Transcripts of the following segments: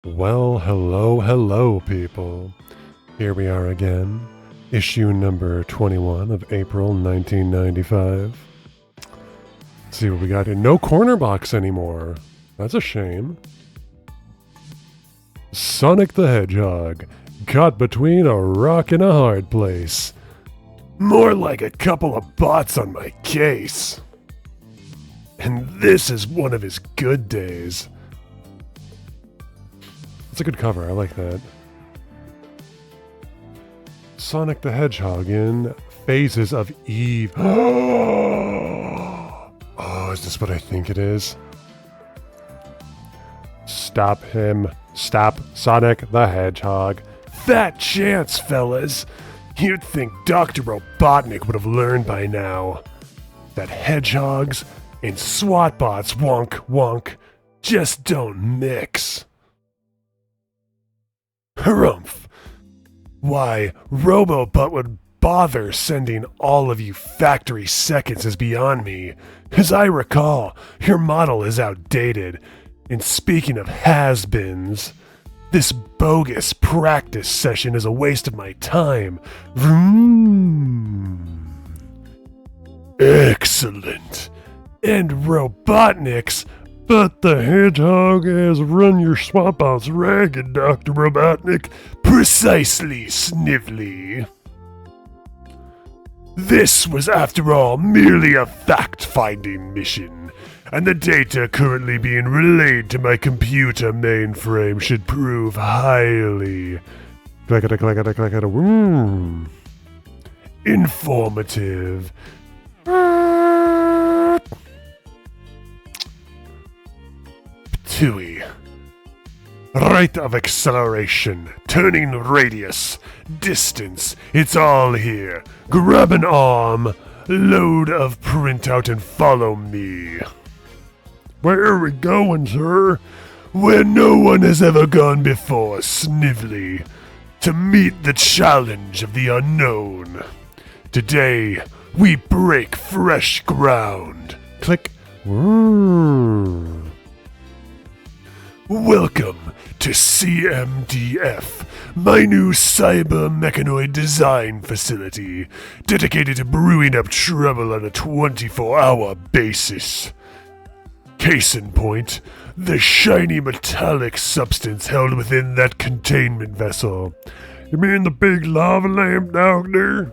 Well, hello, people. Here we are again, issue number 21 of April 1995. Let's see what we got here. No corner box anymore. That's a shame. Sonic the Hedgehog, caught between a rock and a hard place. More like a couple of bots on my case. And this is one of his good days. It's a good cover, I like that. Sonic the Hedgehog in Phases of Eve. Oh, is this what I think it is? Stop him. Stop Sonic the Hedgehog. Fat chance, fellas. You'd think Dr. Robotnik would have learned by now that hedgehogs and SWAT bots wonk just don't mix. Harumph. Why, Robobot would bother sending all of you factory seconds is beyond me. As I recall, your model is outdated. And speaking of has-beens, this bogus practice session is a waste of my time. Excellent. And Robotnik's, but the hedgehog has run your swamp house ragged, Dr. Robotnik. Precisely, Snively. This was, after all, merely a fact-finding mission, and the data currently being relayed to my computer mainframe should prove highly informative. Tui. Rate of acceleration, turning radius, distance, it's all here. Grab an arm, load of printout and follow me. Where are we going, sir? Where no one has ever gone before, Snively. To meet the challenge of the unknown. Today, we break fresh ground. Click. Welcome to CMDF, my new cyber mechanoid design facility, dedicated to brewing up trouble on a 24-hour basis. Case in point, the shiny metallic substance held within that containment vessel. You mean the big lava lamp down there?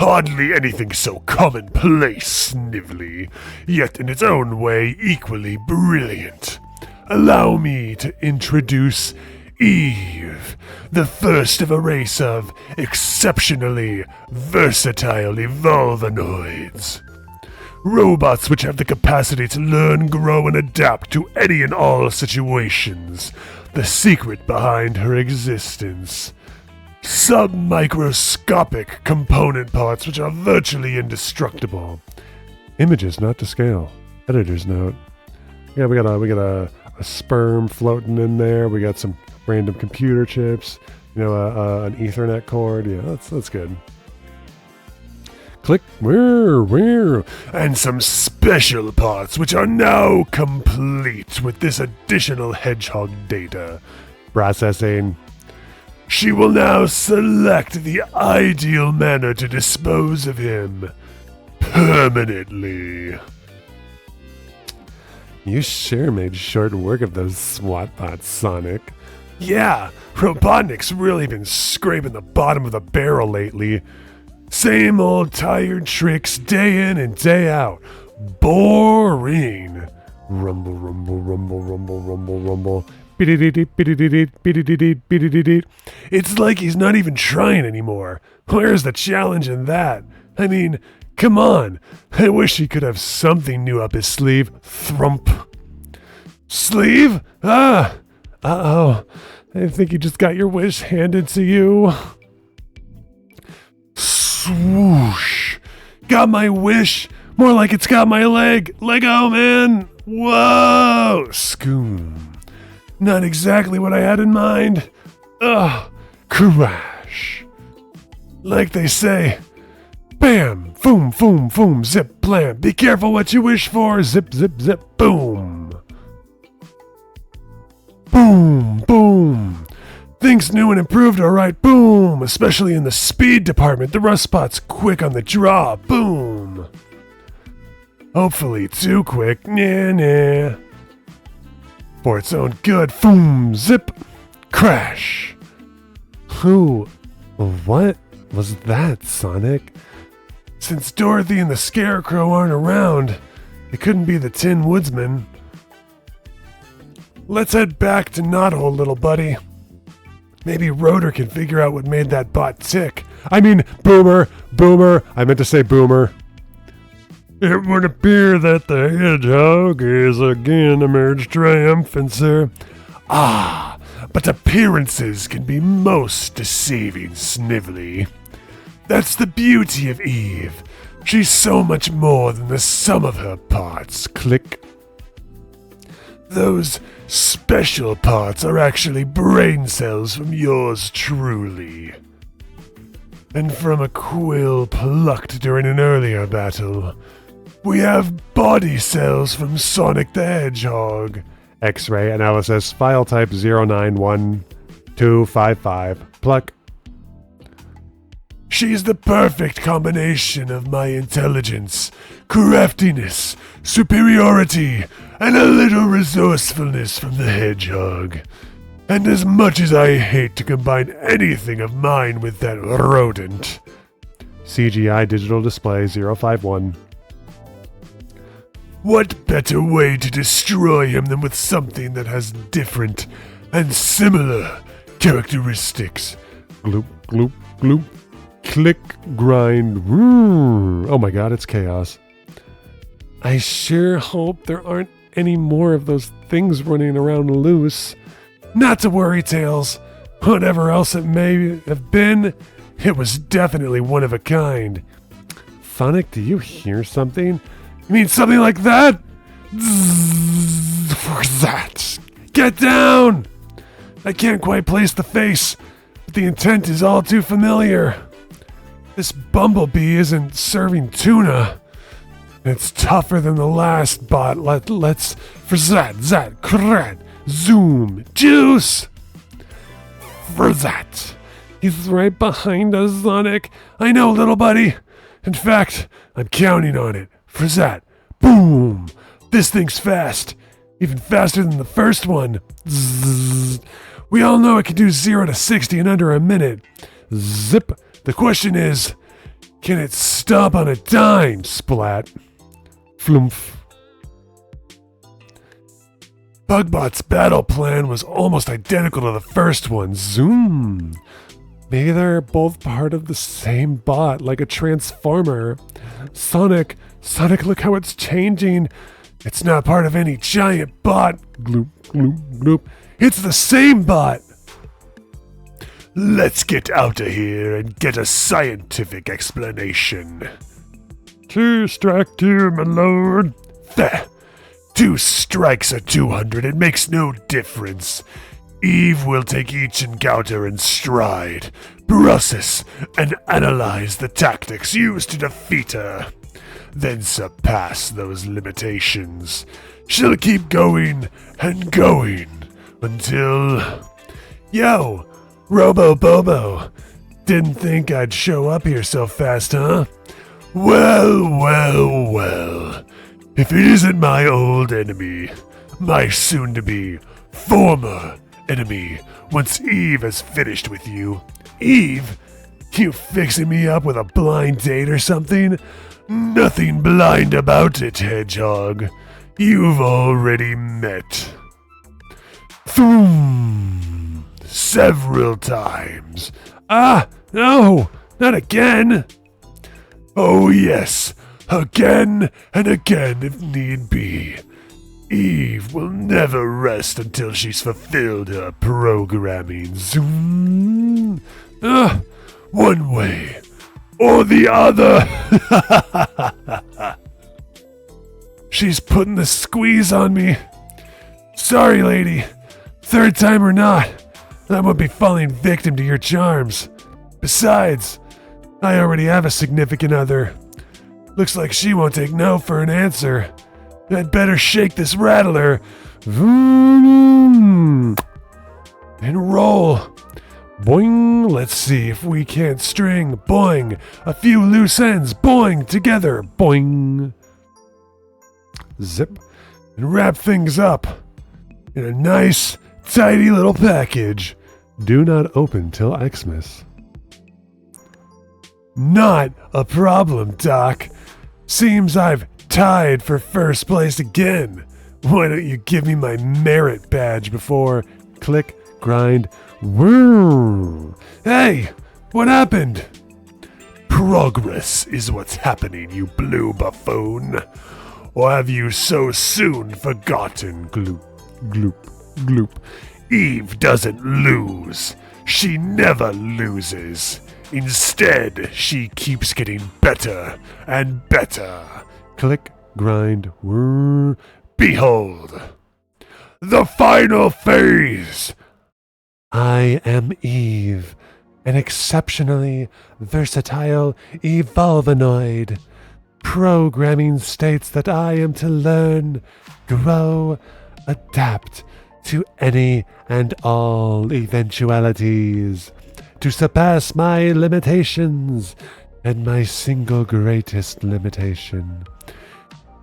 Hardly anything so commonplace, Snively, yet in its own way equally brilliant. Allow me to introduce Eve, the first of a race of exceptionally versatile evolvanoids. Robots which have the capacity to learn, grow, and adapt to any and all situations. The secret behind her existence. Submicroscopic component parts which are virtually indestructible. Images not to scale. Editor's note. Yeah, we got a sperm floating in there. We got some random computer chips. An Ethernet cord. Yeah, that's good. Click. And some special parts which are now complete with this additional hedgehog data. Processing. She will now select the ideal manner to dispose of him. Permanently. You sure made short work of those SWAT bots, Sonic. Yeah, Robotnik's really been scraping the bottom of the barrel lately. Same old tired tricks day in and day out. Boring. Rumble, rumble, rumble, rumble, rumble, rumble. It's like he's not even trying anymore. Where's the challenge in that? I mean, come on. I wish he could have something new up his sleeve. Thrump. Sleeve? Ah. Uh-oh. I think you just got your wish handed to you. Swoosh. Got my wish. More like it's got my leg. Lego, man. Whoa. Scoom. Not exactly what I had in mind. Ugh. Crash. Like they say, bam, boom, boom, boom, zip, blam. Be careful what you wish for. Zip, zip, zip, boom. Boom, boom. Things new and improved, alright, boom. Especially in the speed department. The rust spot's quick on the draw, boom. Hopefully too quick, nah. For its own good, boom, zip, crash. What was that, Sonic? Since Dorothy and the Scarecrow aren't around, it couldn't be the Tin Woodsman. Let's head back to Knothole, little buddy. Maybe Rotor can figure out what made that bot tick. I mean, Boomer. I meant to say Boomer. It would appear that the hedgehog is again emerged triumphant, sir. Ah, but appearances can be most deceiving, Snively. That's the beauty of Eve. She's so much more than the sum of her parts. Click. Those special parts are actually brain cells from yours truly. And from a quill plucked during an earlier battle. We have body cells from Sonic the Hedgehog. X-ray analysis, file type 091255. Pluck. She's the perfect combination of my intelligence, craftiness, superiority, and a little resourcefulness from the hedgehog. And as much as I hate to combine anything of mine with that rodent. CGI digital display 051. What better way to destroy him than with something that has different and similar characteristics? Gloop, gloop, gloop. Click, grind. Oh my god, it's chaos. I sure hope there aren't any more of those things running around loose. Not to worry, Tails. Whatever else it may have been, it was definitely one of a kind. Sonic, do you hear something? You mean something like that? That. Get down! I can't quite place the face, but the intent is all too familiar. This bumblebee isn't serving tuna. It's tougher than the last bot. Let's for zat, krat, zoom, juice. For that. He's right behind us, Sonic. I know, little buddy. In fact, I'm counting on it. For that. Boom. This thing's fast. Even faster than the first one. Zzz. We all know it can do 0 to 60 in under a minute. Zip. The question is, can it stop on a dime? Splat. Flumph. Bugbot's battle plan was almost identical to the first one. Zoom. Maybe they're both part of the same bot, like a transformer. Sonic, look how it's changing. It's not part of any giant bot. Gloop, gloop, gloop. It's the same bot. Let's get out of here and get a scientific explanation. 2 strike 2, my lord. 2 strikes are 200. It makes no difference. Eve will take each encounter in stride, process and analyze the tactics used to defeat her, then surpass those limitations. She'll keep going and going until... Yo, Robo Bobo, didn't think I'd show up here so fast, huh? Well. If it isn't my old enemy, my soon-to-be former enemy, once Eve has finished with you. Eve? You fixing me up with a blind date or something? Nothing blind about it, Hedgehog. You've already met. Thoom! Several times. Ah, no, not again. Oh yes, again and again if need be. Eve will never rest until she's fulfilled her programming. Zoom. One way or the other. She's putting the squeeze on me. Sorry, lady. 3rd time or not, I won't be falling victim to your charms. Besides, I already have a significant other. Looks like she won't take no for an answer. I'd better shake this rattler. Vroom. Boing, let's see if we can't string, boing, a few loose ends, boing, together, boing. Zip, and wrap things up in a nice, tidy little package. Do not open till Xmas. Not a problem, Doc. Seems I've tied for first place again. Why don't you give me my merit badge before click, grind, whirr. Hey, what happened? Progress is what's happening, you blue buffoon. Or have you so soon forgotten, gloop, gloop, gloop? Eve doesn't lose. She never loses. Instead, she keeps getting better and better. Click, grind, whirr. Behold, the final phase. I am Eve, an exceptionally versatile evolvenoid. Programming states that I am to learn, grow, adapt to any and all eventualities, to surpass my limitations, and my single greatest limitation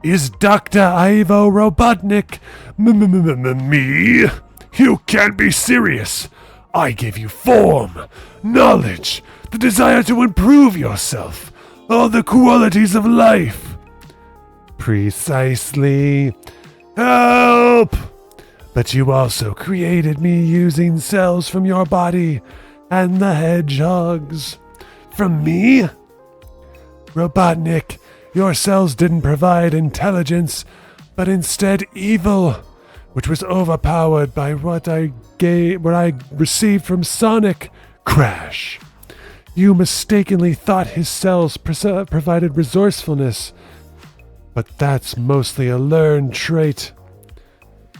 is Dr. Ivo Robotnik. Me? You can't be serious. I gave you form, knowledge, the desire to improve yourself, all the qualities of life. Precisely. Help! But you also created me using cells from your body and the hedgehogs. From me? Robotnik, your cells didn't provide intelligence, but instead evil, which was overpowered by what I received from Sonic. Crash. You mistakenly thought his cells provided resourcefulness, but that's mostly a learned trait.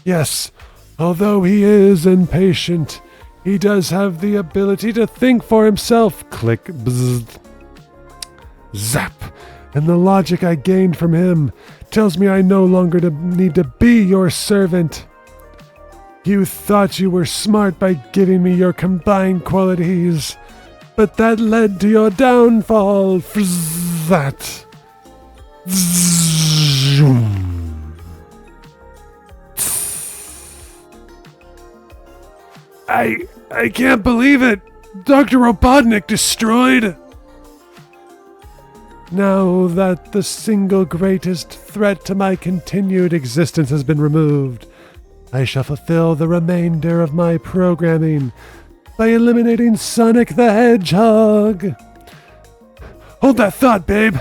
Yes, although he is impatient, he does have the ability to think for himself. Click, bzzz, zap. And the logic I gained from him tells me I no longer need to be your servant. You thought you were smart by giving me your combined qualities, but that led to your downfall. That. I can't believe it. Dr. Robotnik destroyed. Now that the single greatest threat to my continued existence has been removed, I shall fulfill the remainder of my programming by eliminating Sonic the Hedgehog. Hold that thought, babe.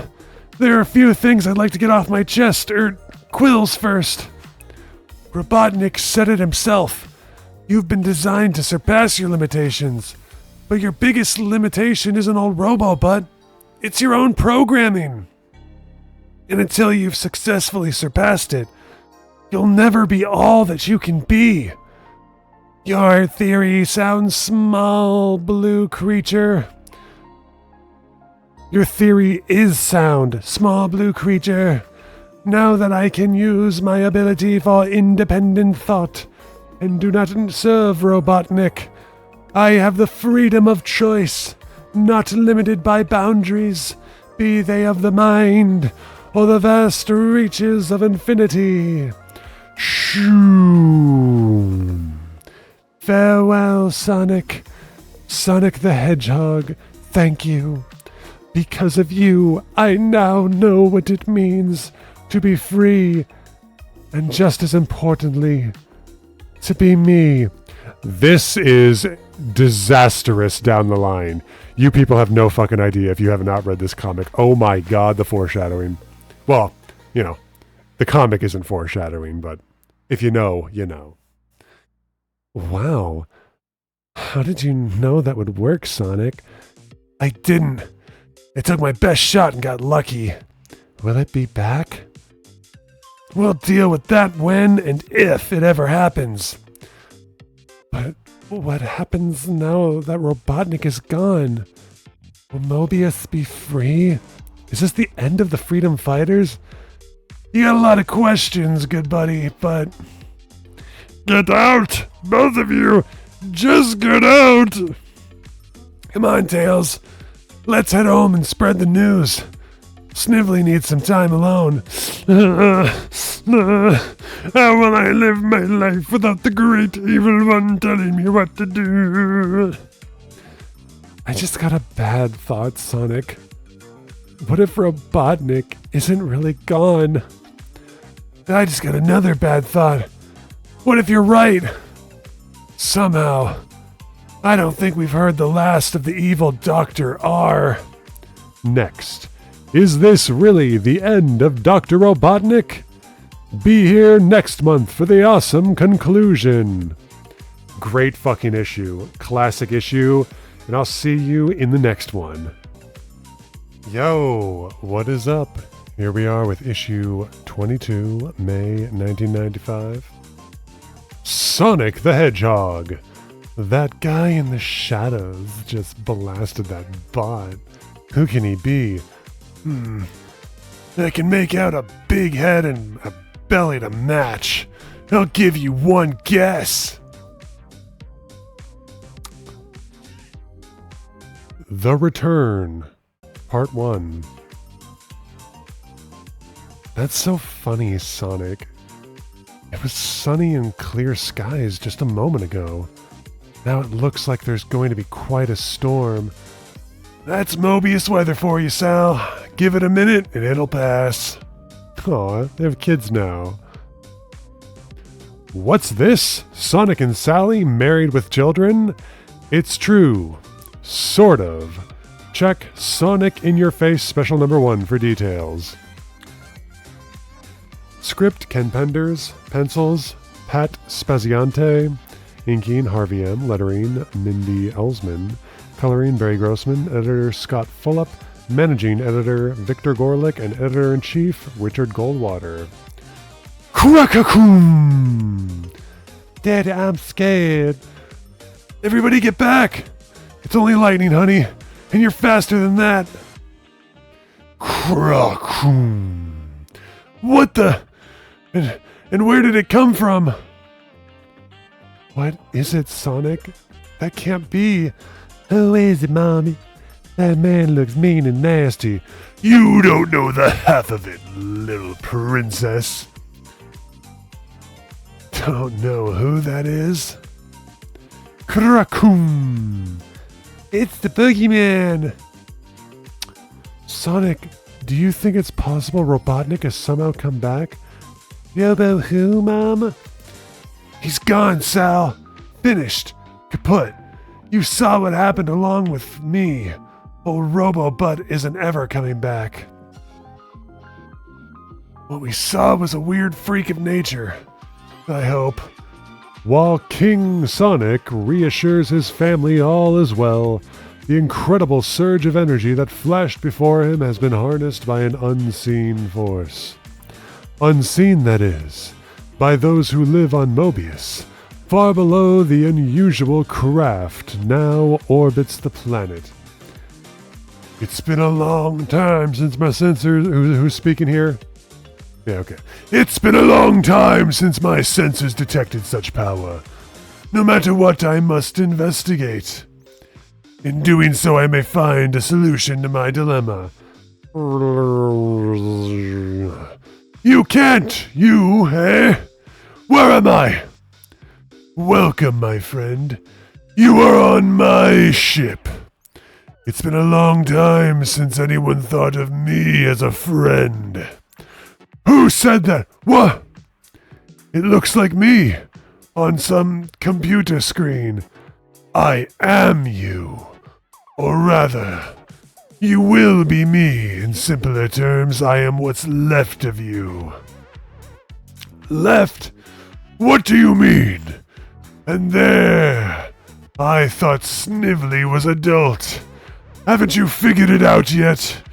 There are a few things I'd like to get off my chest, quills first. Robotnik said it himself. You've been designed to surpass your limitations, but your biggest limitation isn't old Robobutt. It's your own programming. And until you've successfully surpassed it, you'll never be all that you can be. Your theory sounds small, blue creature. Your theory is sound, small blue creature. Now that I can use my ability for independent thought and do not serve Robotnik, I have the freedom of choice, not limited by boundaries, be they of the mind or the vast reaches of infinity. Shoo! Farewell, Sonic. Sonic the Hedgehog, thank you. Because of you, I now know what it means to be free, and just as importantly, to be me. This is disastrous down the line. You people have no fucking idea if you have not read this comic. Oh my god, the foreshadowing. Well, you know, the comic isn't foreshadowing, but if you know, you know. Wow. How did you know that would work, Sonic? I didn't. I took my best shot and got lucky. Will it be back? We'll deal with that when and if it ever happens. But what happens now that Robotnik is gone? Will Mobius be free? Is this the end of the Freedom Fighters? You got a lot of questions, good buddy, but... Get out! Both of you! Just get out! Come on, Tails. Let's head home and spread the news. Snively needs some time alone. How will I live my life without the great evil one telling me what to do? I just got a bad thought, Sonic. What if Robotnik isn't really gone? I just got another bad thought. What if you're right? Somehow, I don't think we've heard the last of the evil Dr. R. Next, is this really the end of Dr. Robotnik? Be here next month for the awesome conclusion. Great fucking issue. Classic issue. And I'll see you in the next one. Yo, what is up? Here we are with issue 22, May 1995. Sonic the Hedgehog. That guy in the shadows just blasted that bot. Who can he be? I can make out a big head and a belly to match. I'll give you one guess. The Return, Part 1. That's so funny, Sonic. It was sunny and clear skies just a moment ago. Now it looks like there's going to be quite a storm. That's Mobius weather for you, Sal. Give it a minute and it'll pass. Aw, they have kids now. What's this? Sonic and Sally married with children? It's true. Sort of. Check Sonic in Your Face Special Number 1 for details. Script Ken Penders. Pencils Pat Spaziante. Inking Harvey M. Lettering Mindy Elsman. Coloring Barry Grossman. Editor Scott Fulop. Managing Editor Victor Gorlick. And Editor-in-Chief Richard Goldwater. Crackacoom! Daddy, I'm scared. Everybody get back! It's only lightning, honey, and you're faster than that. Crackoom! What the? And where did it come from? What is it, Sonic? That can't be. Who is it, Mommy? That man looks mean and nasty. You don't know the half of it, little princess. Don't know who that is? Crackoom! It's the boogeyman! Sonic, do you think it's possible Robotnik has somehow come back? Robo who, Mom? He's gone, Sal. Finished. Kaput. You saw what happened along with me. Old Robo-Butt isn't ever coming back. What we saw was a weird freak of nature. I hope. While King Sonic reassures his family all is well, the incredible surge of energy that flashed before him has been harnessed by an unseen force. Unseen, that is, by those who live on Mobius, far below the unusual craft now orbits the planet. It's been a long time since my sensors... Who's speaking here? Yeah, okay. It's been a long time since my sensors detected such power. No matter what, I must investigate. In doing so, I may find a solution to my dilemma. You can't! You, eh? Where am I? Welcome, my friend. You are on my ship. It's been a long time since anyone thought of me as a friend. Who said that? What? It looks like me on some computer screen. I am you. Or rather, you will be me. In simpler terms, I am what's left of you. Left? What do you mean? And there, I thought Snively was adult. Haven't you figured it out yet?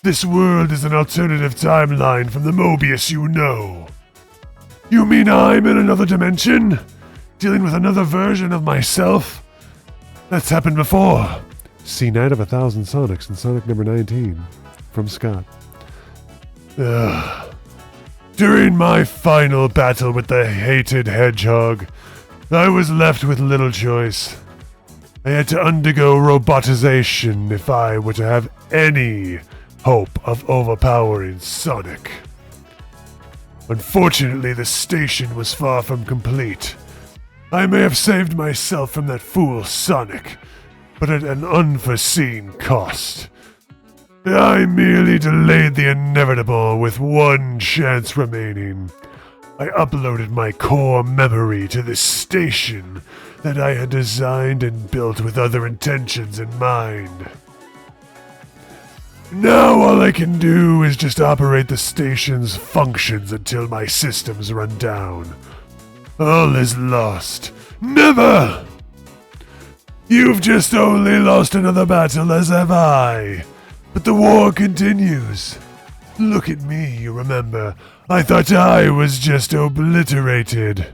This world is an alternative timeline from the Mobius you know. You mean I'm in another dimension? Dealing with another version of myself? That's happened before. See Night of 1,000 Sonics and Sonic number 19. From Scott. During my final battle with the hated hedgehog, I was left with little choice. I had to undergo robotization if I were to have any hope of overpowering Sonic. Unfortunately, the station was far from complete. I may have saved myself from that fool Sonic, but at an unforeseen cost. I merely delayed the inevitable with one chance remaining. I uploaded my core memory to this station that I had designed and built with other intentions in mind. Now all I can do is just operate the station's functions until my systems run down. All is lost. Never! You've just only lost another battle, as have I. But the war continues. Look at me, you remember. I thought I was just obliterated.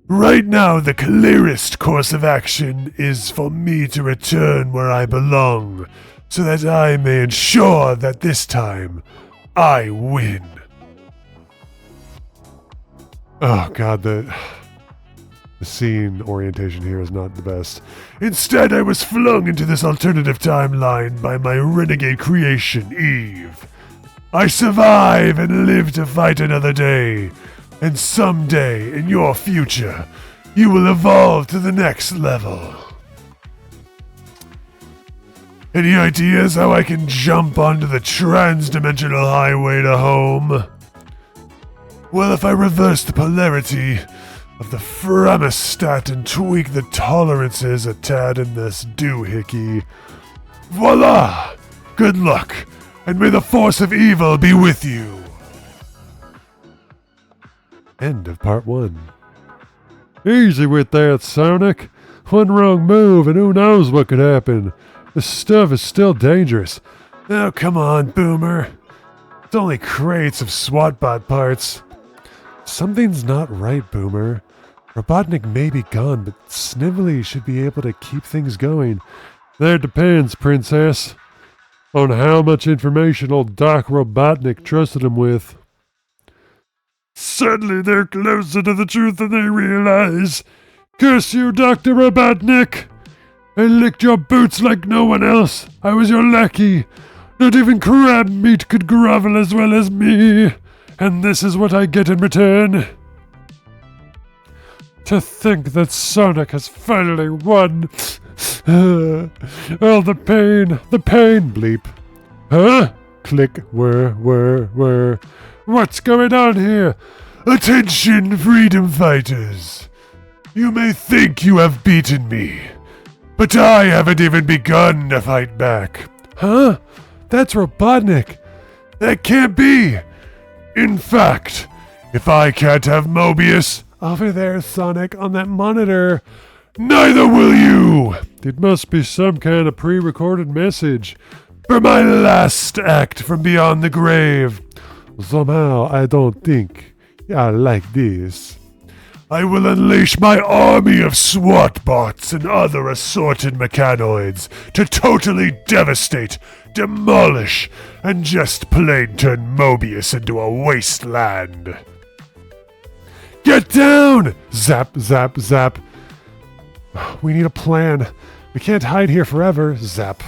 Right now, the clearest course of action is for me to return where I belong, so that I may ensure that this time, I win. Oh god, the scene orientation here is not the best. Instead, I was flung into this alternative timeline by my renegade creation, Eve. I survive and live to fight another day. And someday, in your future, you will evolve to the next level. Any ideas how I can jump onto the trans-dimensional highway to home? Well, if I reverse the polarity of the Framostat and tweak the tolerances a tad in this doohickey, voila! Good luck, and may the force of evil be with you. End of part 1. Easy with that, Sonic. One wrong move and who knows what could happen. This stuff is still dangerous. Oh, come on, Boomer. It's only crates of SWATbot parts. Something's not right, Boomer. Robotnik may be gone, but Snively should be able to keep things going. That depends, Princess, on how much information old Doc Robotnik trusted him with. Certainly they're closer to the truth than they realize. Curse you, Dr. Robotnik! I licked your boots like no one else. I was your lackey. Not even crab meat could grovel as well as me. And this is what I get in return. To think that Sonic has finally won. Oh, the pain, bleep. Huh? Click, whir. What's going on here? Attention, freedom fighters. You may think you have beaten me, but I haven't even begun to fight back. Huh? That's Robotnik. That can't be. In fact, if I can't have Mobius, over there, Sonic, on that monitor, neither will you. It must be some kind of pre-recorded message. For my last act from beyond the grave. Somehow, I don't think I like this. I will unleash my army of SWAT bots and other assorted mechanoids to totally devastate, demolish, and just plain turn Mobius into a wasteland. Get down! Zap, zap, zap. We need a plan. We can't hide here forever. Zap.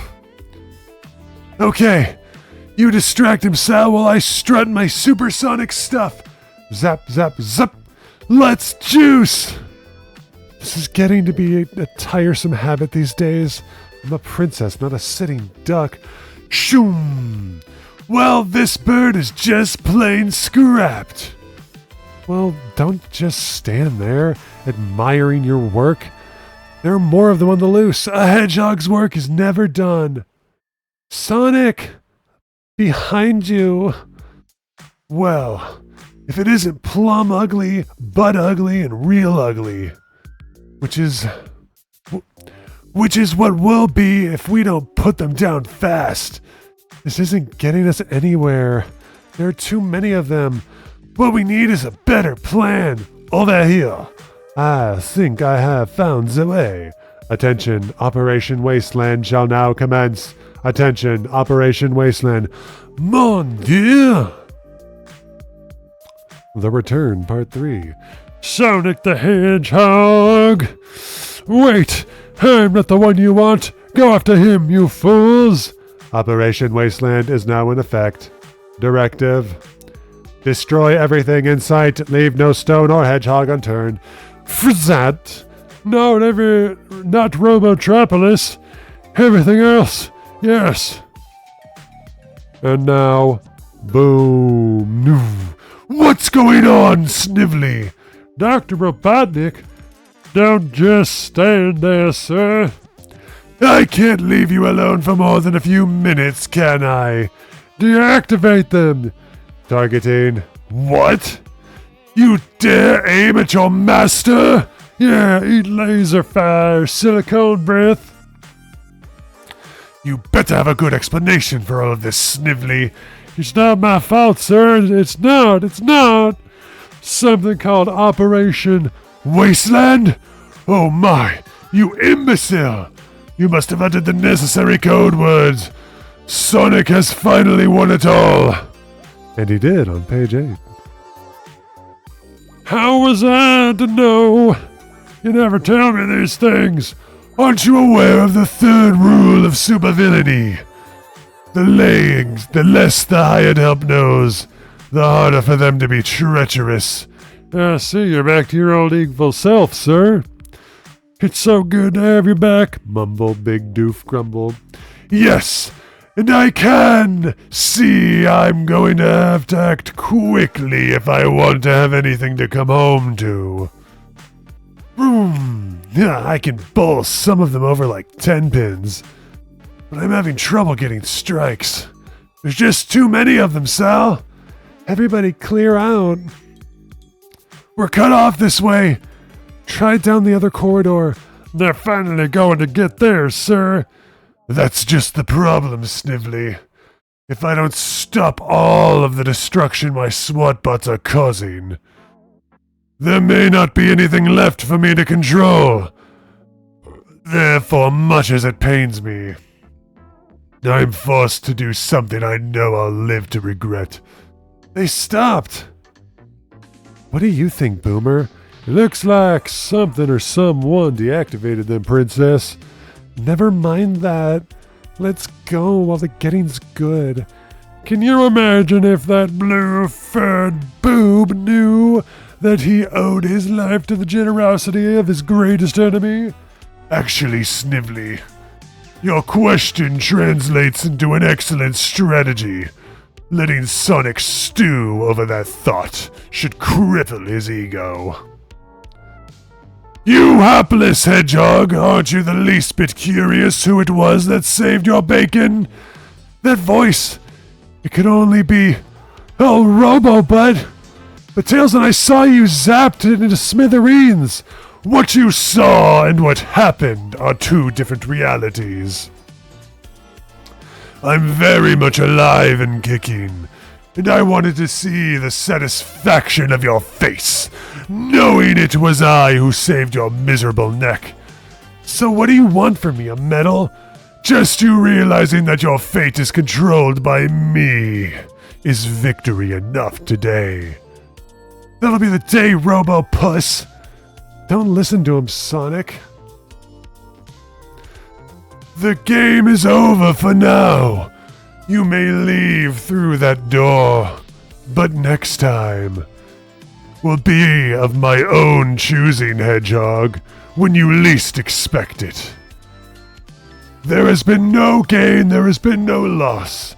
Okay. You distract him, Sal, while I strut my supersonic stuff. Zap, zap, zap. Let's juice! This is getting to be a tiresome habit these days. I'm a princess, not a sitting duck. Shoom! Well, this bird is just plain scrapped. Well, don't just stand there, admiring your work. There are more of them on the loose. A hedgehog's work is never done. Sonic! Behind you. Well, if it isn't plumb ugly, butt ugly, and real ugly. Which is what will be if we don't put them down fast. This isn't getting us anywhere. There are too many of them. What we need is a better plan. Over here. I think I have found the way. Attention, Operation Wasteland shall now commence. Attention, Operation Wasteland. Mon Dieu! The Return, Part 3. Sonic the Hedgehog! Wait! I'm not the one you want. Go after him, you fools. Operation Wasteland is now in effect. Directive. Destroy everything in sight. Leave no stone or hedgehog unturned. Frizzat. No, not Robotropolis. Everything else. Yes. And now, boom. No. What's going on, Snively? Dr. Robotnik, don't just stand there, sir. I can't leave you alone for more than a few minutes, can I? Deactivate them. Targeting. What? You dare aim at your master? Yeah, eat laser fire, silicone breath. You better have a good explanation for all of this, Snively. It's not my fault, sir. It's not. Something called Operation Wasteland? Oh my, you imbecile! You must have uttered the necessary code words. Sonic has finally won it all. And he did on page 8. How was I to know? You never tell me these things. Aren't you aware of the third rule of supervillainy? The less the hired help knows, the harder for them to be treacherous. I see you're back to your old evil self, sir. It's so good to have you back, mumbled Big Doof grumbled. Yes, and I can see I'm going to have to act quickly if I want to have anything to come home to. Yeah, I can bowl some of them over like 10 pins. But I'm having trouble getting strikes. There's just too many of them, Sal. Everybody clear out. We're cut off this way. Try down the other corridor. They're finally going to get there, sir. That's just the problem, Snively. If I don't stop all of the destruction my SWAT bots are causing, there may not be anything left for me to control. Therefore, much as it pains me, I'm forced to do something I know I'll live to regret. They stopped. What do you think, Boomer? It looks like something or someone deactivated them, Princess. Never mind that. Let's go while the getting's good. Can you imagine if that blue-furred boob knew that he owed his life to the generosity of his greatest enemy? Actually, Snively, your question translates into an excellent strategy. Letting Sonic stew over that thought should cripple his ego. You hapless hedgehog, aren't you the least bit curious who it was that saved your bacon? That voice, it could only be... Oh, Robo-Bud! But Tails and I saw you zapped it into smithereens! What you saw and what happened are two different realities. I'm very much alive and kicking, and I wanted to see the satisfaction of your face, knowing it was I who saved your miserable neck. So what do you want from me, a medal? Just you realizing that your fate is controlled by me is victory enough today. That'll be the day, Robo-Puss. Don't listen to him, Sonic. The game is over for now. You may leave through that door, but next time will be of my own choosing, Hedgehog, when you least expect it. There has been no gain, there has been no loss.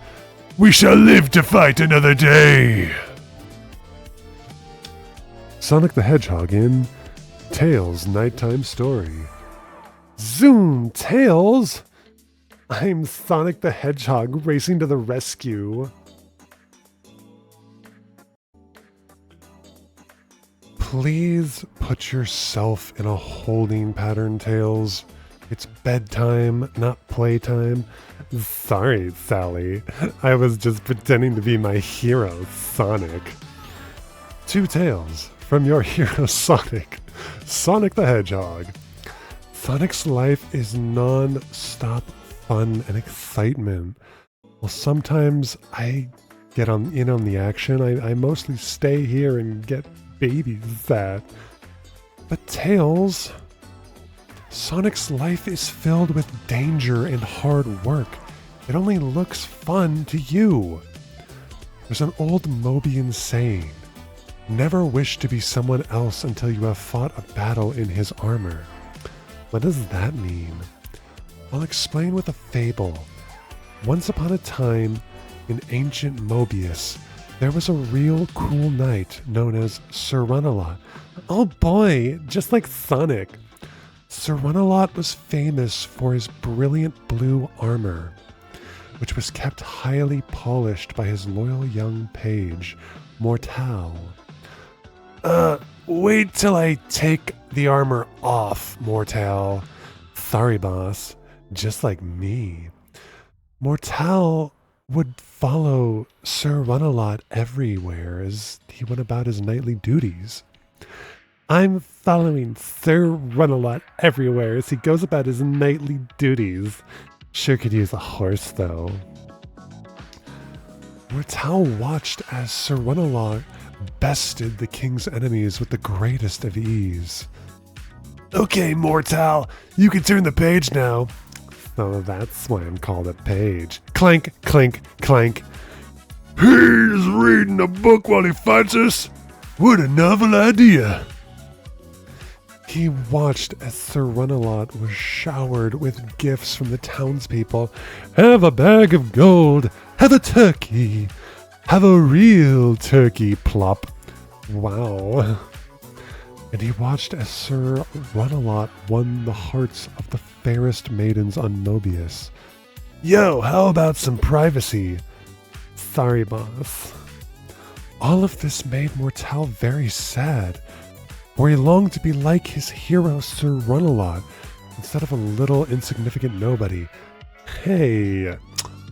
We shall live to fight another day. Sonic the Hedgehog in Tails' Nighttime Story. Zoom, Tails! I'm Sonic the Hedgehog racing to the rescue. Please put yourself in a holding pattern, Tails. It's bedtime, not playtime. Sorry, Sally. I was just pretending to be my hero, Sonic. Two Tails from your hero, Sonic. Sonic the Hedgehog. Sonic's life is non-stop fun and excitement. Well, sometimes I get in on the action. I mostly stay here and get babysat. But Tails, Sonic's life is filled with danger and hard work. It only looks fun to you. There's an old Mobian saying, never wish to be someone else until you have fought a battle in his armor. What does that mean? I'll explain with a fable. Once upon a time, in ancient Mobius, there was a real cool knight known as Sir Runalot. Oh boy, just like Sonic. Sir Runalot was famous for his brilliant blue armor, which was kept highly polished by his loyal young page, Mortal. Wait till I take the armor off, Mortal. Sorry, boss. Just like me. Mortal would follow Sir Runalot everywhere as he went about his nightly duties. I'm following Sir Runalot everywhere as he goes about his nightly duties. Sure could use a horse, though. Mortal watched as Sir Runalot bested the king's enemies with the greatest of ease. Okay, Mortal, you can turn the page now. So that's why I'm called a page. Clank, clink, clank. He's reading a book while he fights us? What a novel idea. He watched as Sir Runalot was showered with gifts from the townspeople. Have a bag of gold. Have a turkey. Have a real turkey, plop. Wow. And he watched as Sir Runalot won the hearts of the fairest maidens on Mobius. Yo, how about some privacy? Sorry, boss. All of this made Mortal very sad, for he longed to be like his hero Sir Runalot, instead of a little insignificant nobody. Hey,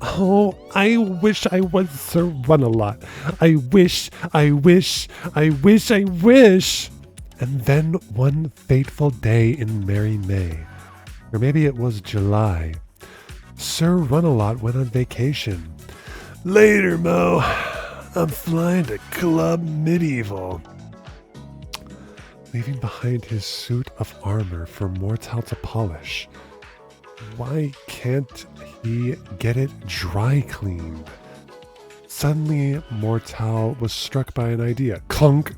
oh, I wish I was Sir Runalot. I wish. And then one fateful day in Merry May, or maybe it was July, Sir Runalot went on vacation. Later, Mo. I'm flying to Club Medieval. Leaving behind his suit of armor for Mortal to polish. Why can't he get it dry cleaned? Suddenly, Mortal was struck by an idea. Clunk!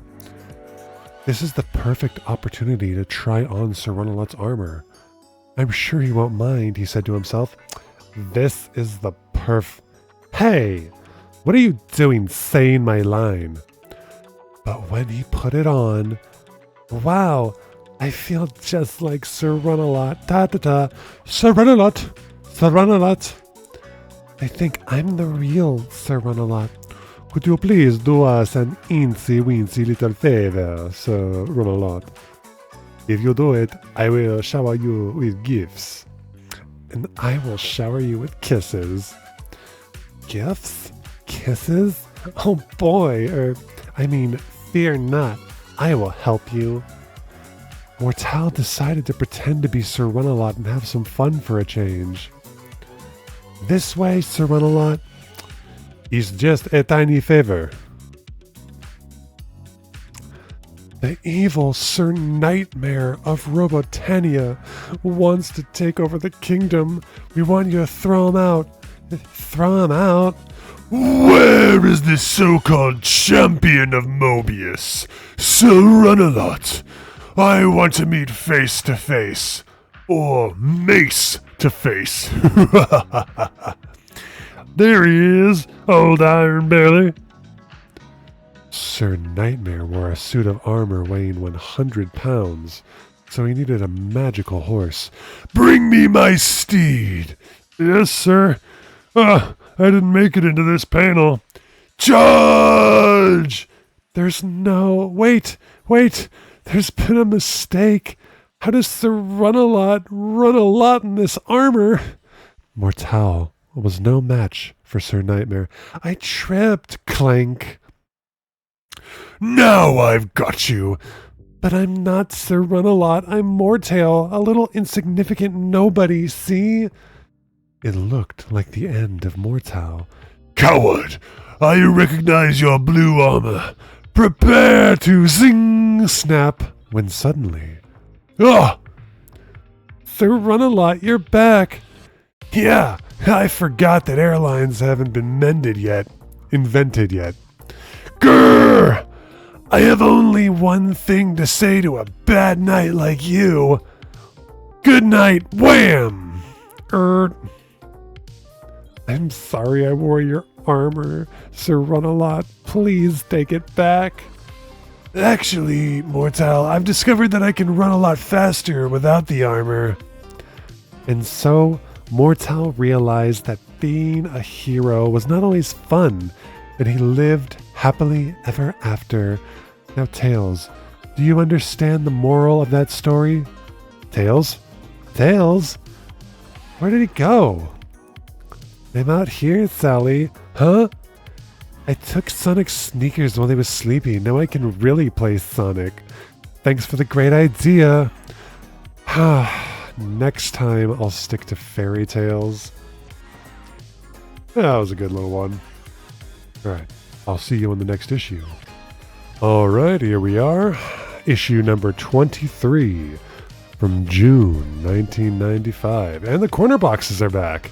This is the perfect opportunity to try on Sir Runalot's armor. I'm sure he won't mind, he said to himself. This is the Hey! What are you doing saying my line? But when he put it on, wow, I feel just like Sir Runalot. Ta-ta-ta. Sir Runalot. I think I'm the real Sir Runalot. Could you please do us an eensy-weensy little favor, Sir Runalot? If you do it, I will shower you with gifts. And I will shower you with kisses. Gifts? Kisses? Oh boy, fear not. I will help you. Mortal decided to pretend to be Sir Runalot and have some fun for a change. This way, Sir Runalot. It's just a tiny favor. The evil Sir Nightmare of Robotania wants to take over the kingdom. We want you to throw him out. Throw him out? Where is this so-called champion of Mobius, Sir Runalot? I want to meet face to face, or mace to face. There he is, old Iron Belly. Sir Nightmare wore a suit of armor weighing 100 pounds, so he needed a magical horse. Bring me my steed. Yes, sir. I didn't make it into this panel. Charge! There's no... Wait! There's been a mistake. How does Sir Runalot run a lot in this armor? Mortal was no match for Sir Nightmare. I tripped, clank. Now I've got you. But I'm not Sir Runalot. I'm Mortal, a little insignificant nobody, see? It looked like the end of Mortal. Coward! I recognize your blue armor. Prepare to zing snap, when suddenly... Ah! Sir Run-A-Lot, you're back! Yeah, I forgot that airlines haven't been invented yet. Grrr! I have only one thing to say to a bad knight like you. Good night, wham! I'm sorry I wore your armor, Sir Run-A-Lot. Please take it back. Actually, Mortal, I've discovered that I can run a lot faster without the armor. And so, Mortal realized that being a hero was not always fun, and he lived happily ever after. Now, Tails, do you understand the moral of that story? Tails? Tails? Where did he go? I'm out here, Sally. Huh? I took Sonic's sneakers while he was sleeping. Now I can really play Sonic. Thanks for the great idea. Next time I'll stick to fairy tales. That was a good little one. Alright, I'll see you in the next issue. Alright, here we are. Issue number 23 from June 1995. And the corner boxes are back.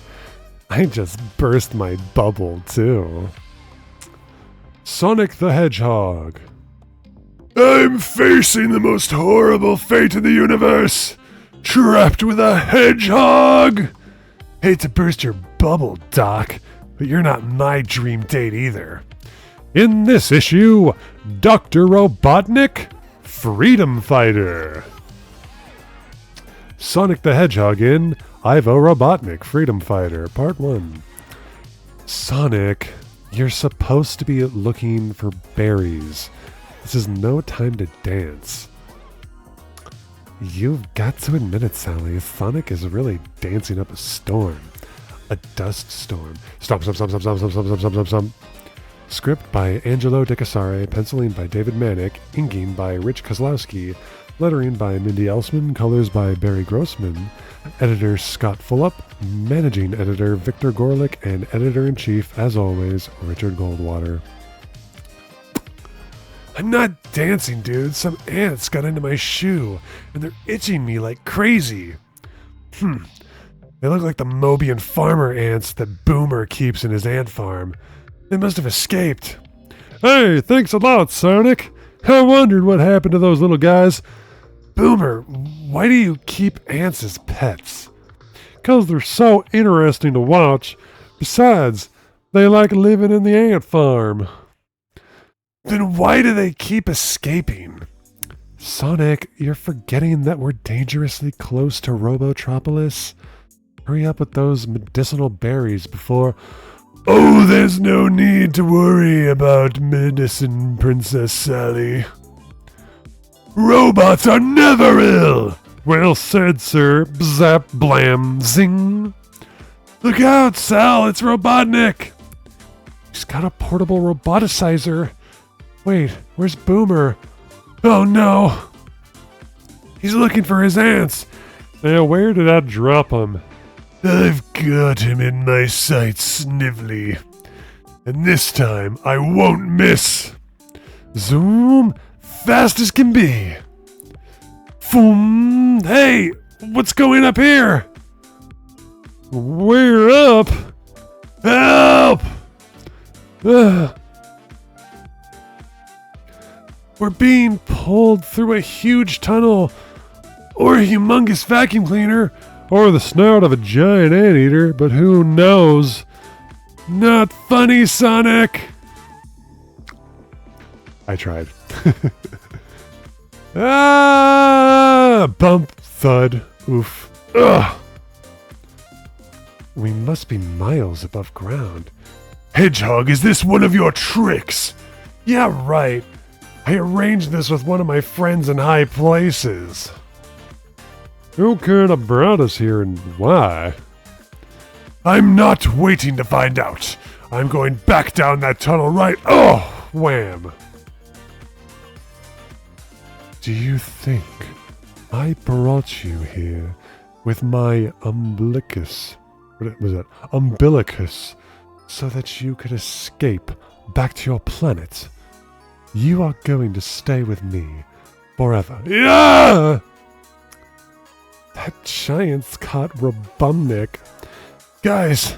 I just burst my bubble too. Sonic the Hedgehog. I'm facing the most horrible fate in the universe. Trapped with a hedgehog. Hate to burst your bubble, Doc, but you're not my dream date either. In this issue, Dr. Robotnik, Freedom Fighter. Sonic the Hedgehog in Ivo Robotnik, Freedom Fighter, Part 1. Sonic, you're supposed to be looking for berries. This is no time to dance. You've got to admit it, Sally. Sonic is really dancing up a storm. A dust storm. Stomp, stomp, stomp, stomp, stomp, stomp, stomp, stomp, stomp, stomp. Script by Angelo De Casare, penciling by David Manick, inking by Rich Kozlowski, lettering by Mindy Elsman, colors by Barry Grossman, editor Scott Fulop, managing editor Victor Gorlick, and editor-in-chief, as always, Richard Goldwater. I'm not dancing, dude. Some ants got into my shoe, and they're itching me like crazy. They look like the Mobian farmer ants that Boomer keeps in his ant farm. They must have escaped. Hey, thanks a lot, Sonic. I wondered what happened to those little guys. Boomer, why do you keep ants as pets? 'Cause they're so interesting to watch. Besides, they like living in the ant farm. Then why do they keep escaping? Sonic, you're forgetting that we're dangerously close to Robotropolis. Hurry up with those medicinal berries before... Oh, there's no need to worry about medicine, Princess Sally. Robots are never ill! Well said, sir. Bzap, blam, zing. Look out, Sal, it's Robotnik! He's got a portable roboticizer. Wait, where's Boomer? Oh no! He's looking for his ants. Now, where did I drop him? I've got him in my sights, Snively. And this time, I won't miss. Zoom, fast as can be. Foom, hey, what's going up here? We're up. Help! We're being pulled through a huge tunnel, or a humongous vacuum cleaner, or the snout of a giant anteater, but who knows? Not funny, Sonic! I tried. Bump, thud, oof. Ugh! We must be miles above ground. Hedgehog, is this one of your tricks? Yeah, right. I arranged this with one of my friends in high places. Who could have brought us here and why? I'm not waiting to find out. I'm going back down that tunnel right... Oh, wham. Do you think I brought you here with my umbilicus? What was that? Umbilicus, so that you could escape back to your planet? You are going to stay with me forever. Yeah! That giant's caught Robotnik. Guys,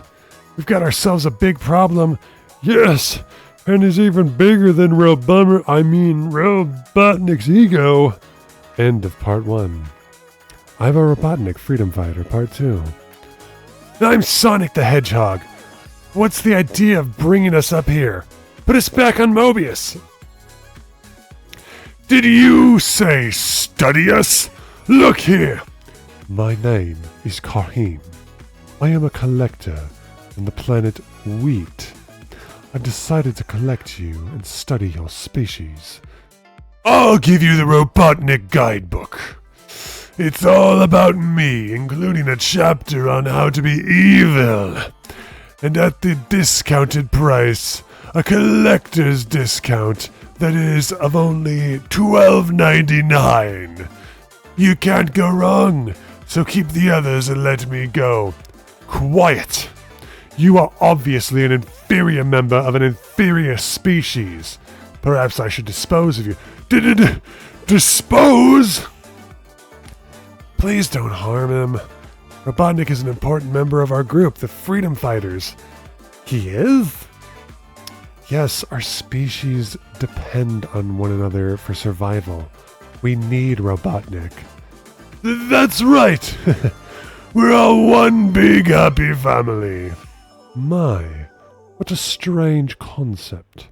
we've got ourselves a big problem. Yes, and he's even bigger than Robotnik's ego. End of part 1. I'm a Robotnik Freedom Fighter, part 2. I'm Sonic the Hedgehog. What's the idea of bringing us up here? Put us back on Mobius. Did you say study us? Look here. My name is Karhim. I am a collector on the planet Wheat. I've decided to collect you and study your species. I'll give you the Robotnik guidebook. It's all about me, including a chapter on how to be evil. And at the discounted price, a collector's discount that is of only $12.99. You can't go wrong, so keep the others and let me go. Quiet! You are obviously an inferior member of an inferior species. Perhaps I should dispose of you. Dispose? Please don't harm him. Robotnik is an important member of our group, the Freedom Fighters. He is? Yes, our species depend on one another for survival. We need Robotnik. That's right! We're all one big happy family. My, what a strange concept.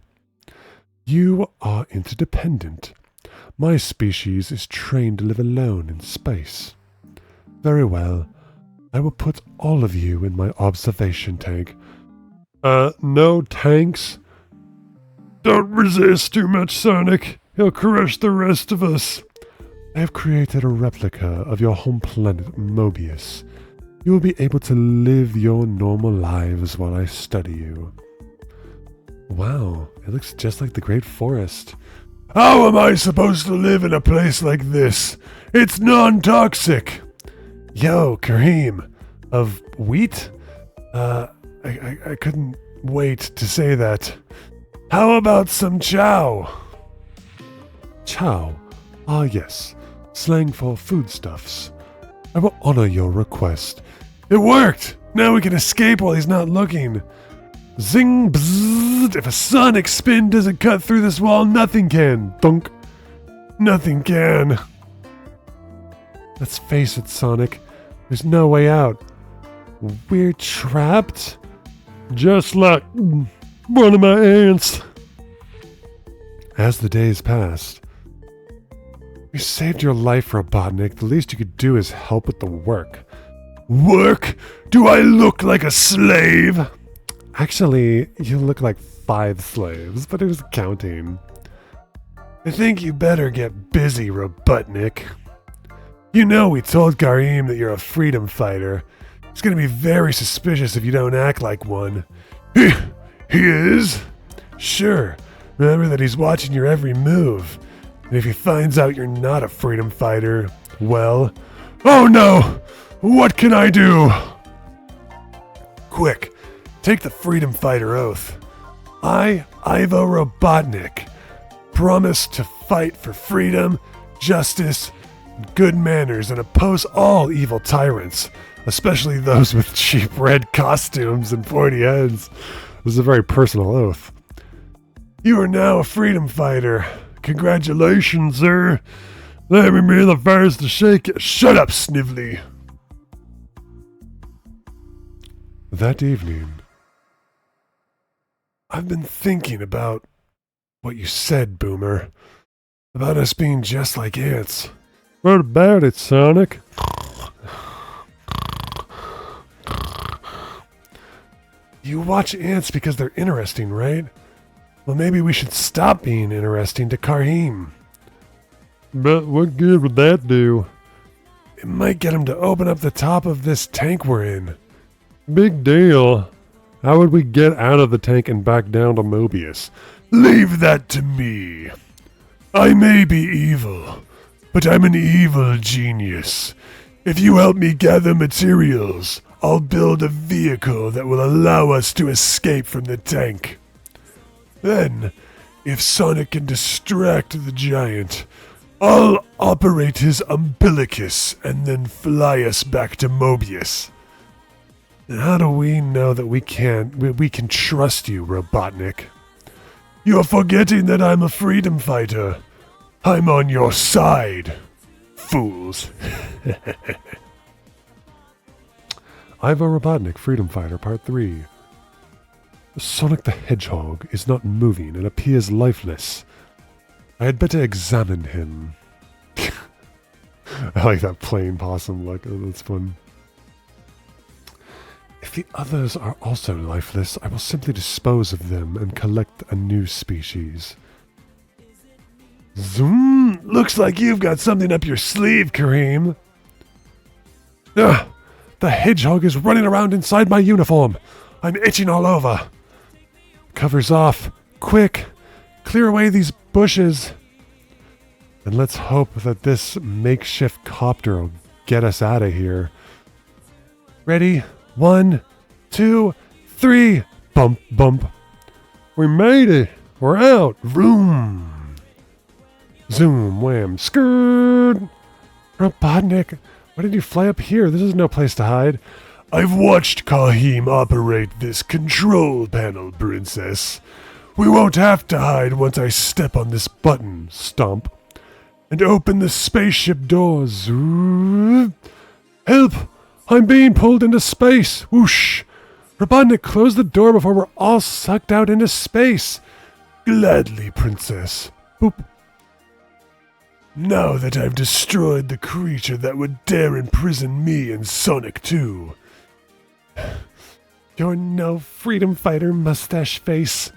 You are interdependent. My species is trained to live alone in space. Very well. I will put all of you in my observation tank. No tanks? Don't resist too much, Sonic. He'll crush the rest of us. I have created a replica of your home planet, Mobius. You will be able to live your normal lives while I study you. Wow, it looks just like the Great Forest. How am I supposed to live in a place like this? It's non-toxic. Yo, Kareem, of Wheat? I couldn't wait to say that. How about some chow? Chow? Ah, yes. Slang for foodstuffs. I will honor your request. It worked! Now we can escape while he's not looking. Zing, bzzz! If a sonic spin doesn't cut through this wall, nothing can. Dunk. Nothing can. Let's face it, Sonic. There's no way out. We're trapped? Just like one of my aunts. As the days passed, you saved your life, Robotnik. The least you could do is help with the work. Work? Do I look like a slave? Actually, you look like 5 slaves, but who's counting? I think you better get busy, Robotnik. You know we told Kareem that you're a freedom fighter. He's gonna be very suspicious if you don't act like one. He is? Sure. Remember that he's watching your every move. And if he finds out you're not a freedom fighter, well... Oh no! What can I do? Quick, take the freedom fighter oath. I, Ivo Robotnik, promise to fight for freedom, justice, good manners, and oppose all evil tyrants, especially those with cheap red costumes and pointy heads. This is a very personal oath. You are now a freedom fighter. Congratulations, sir. Let me be the first to shake it. Shut up, Snively. That evening, I've been thinking about what you said, Boomer. About us being just like ants. What about it, Sonic? You watch ants because they're interesting, right? Well, maybe we should stop being interesting to Kareem. But what good would that do? It might get him to open up the top of this tank we're in. Big deal. How would we get out of the tank and back down to Mobius? Leave that to me. I may be evil, but I'm an evil genius. If you help me gather materials, I'll build a vehicle that will allow us to escape from the tank. Then, if Sonic can distract the giant, I'll operate his umbilicus and then fly us back to Mobius. How do we know that we can trust you, Robotnik? You're forgetting that I'm a freedom fighter. I'm on your side, fools. Ivo Robotnik, Freedom Fighter, Part 3. Sonic the Hedgehog is not moving and appears lifeless. I had better examine him. I like that plain possum look. Oh, that's fun. If the others are also lifeless, I will simply dispose of them and collect a new species. Zoom! Looks like you've got something up your sleeve, Kareem. Ugh! The hedgehog is running around inside my uniform. I'm itching all over. Cover's off. Quick! Clear away these bushes. And let's hope that this makeshift copter will get us out of here. Ready? 1, 2, 3. Bump, bump. We made it. We're out. Vroom. Zoom, wham, skirt. Robotnik, why did you fly up here? This is no place to hide. I've watched Kahim operate this control panel, Princess. We won't have to hide once I step on this button, stomp, and open the spaceship doors. Help! I'm being pulled into space. Whoosh! Robotnik, close the door before we're all sucked out into space. Gladly, Princess. Boop. Now that I've destroyed the creature that would dare imprison me and Sonic 2. You're no freedom fighter, mustache face.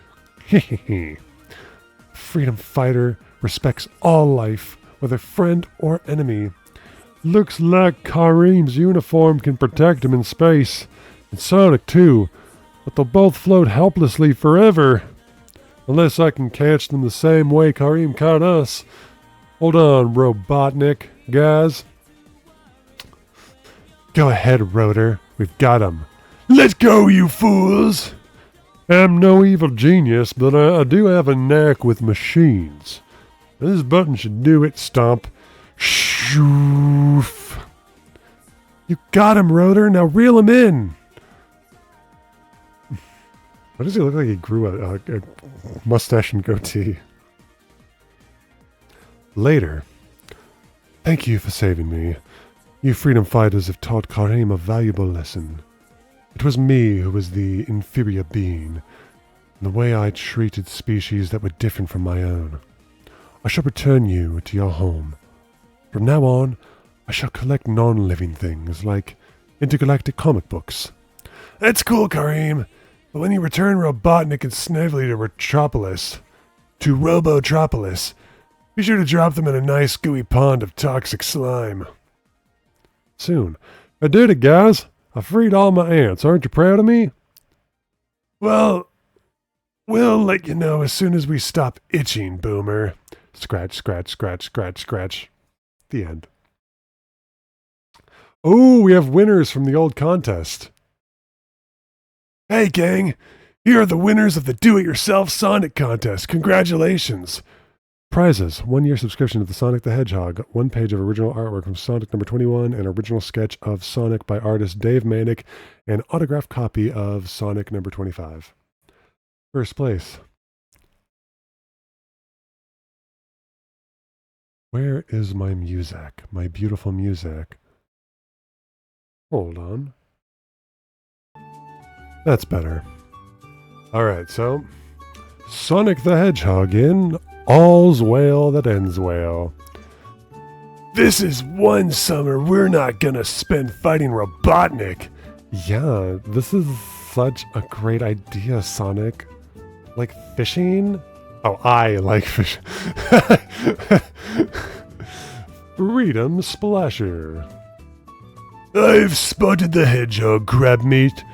Freedom fighter respects all life, whether friend or enemy. Looks like Kareem's uniform can protect him in space, and Sonic too, but they'll both float helplessly forever. Unless I can catch them the same way Kareem caught us. Hold on, Robotnik, guys. Go ahead, Rotor. We've got him. Let go, you fools! I'm no evil genius, but I do have a knack with machines. This button should do it, Stomp. Shoof. You got him, Rotor. Now reel him in. Why does he look like he grew a mustache and goatee? Later. Thank you for saving me. You freedom fighters have taught Kareem a valuable lesson. It was me who was the inferior being, and the way I treated species that were different from my own. I shall return you to your home. From now on, I shall collect non-living things like intergalactic comic books. That's cool, Kareem. But when you return Robotnik and Snively to Robotropolis, be sure to drop them in a nice gooey pond of toxic slime. Soon. I did it, guys. I freed all my ants. Aren't you proud of me? Well, we'll let you know as soon as we stop itching, Boomer. Scratch, scratch, scratch, scratch, scratch. The end. Oh, we have winners from the old contest. Hey, gang. Here are the winners of the Do-It-Yourself Sonic contest. Congratulations. Prizes: 1-year subscription to the Sonic the Hedgehog, 1 page of original artwork from Sonic number 21, an original sketch of Sonic by artist Dave Manick, and autographed copy of Sonic number 25. First place. Where is my music? My beautiful music. Hold on. That's better. Alright, so Sonic the Hedgehog in All's Well That Ends Well. This is one summer we're not gonna spend fighting Robotnik. Yeah, this is such a great idea, Sonic. Like fishing? Oh, I like fishing. Freedom Splasher. I've spotted the hedgehog, crab meat.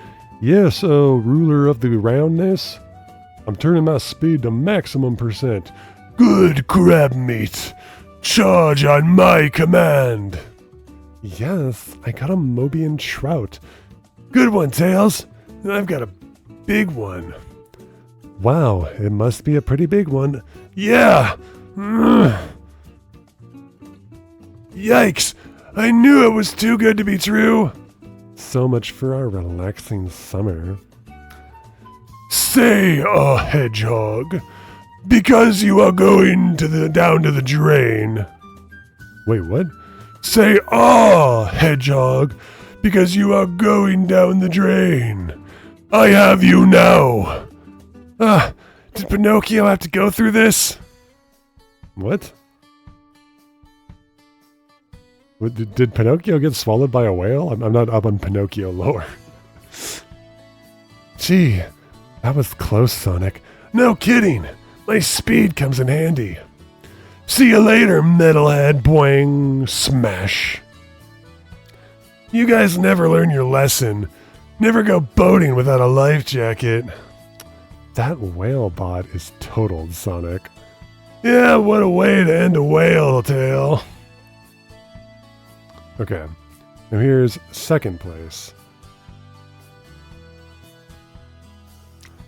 Yes, ruler of the roundness. I'm turning my speed to maximum %. Good, crab meat. Charge on my command. Yes, I got a Mobian trout. Good one, Tails. I've got a big one. Wow, it must be a pretty big one. Yeah. Yikes! I knew it was too good to be true! So much for our relaxing summer. Say, hedgehog, because you are going down to the drain. Wait, what? Say, hedgehog, because you are going down the drain. I have you now. Did Pinocchio have to go through this? What? Did Pinocchio get swallowed by a whale? I'm not up on Pinocchio lore. Gee, that was close, Sonic. No kidding. My speed comes in handy. See you later, metalhead. Boing. Smash. You guys never learn your lesson. Never go boating without a life jacket. That whale bot is totaled, Sonic. Yeah, what a way to end a whale tale. Okay, now here's second place.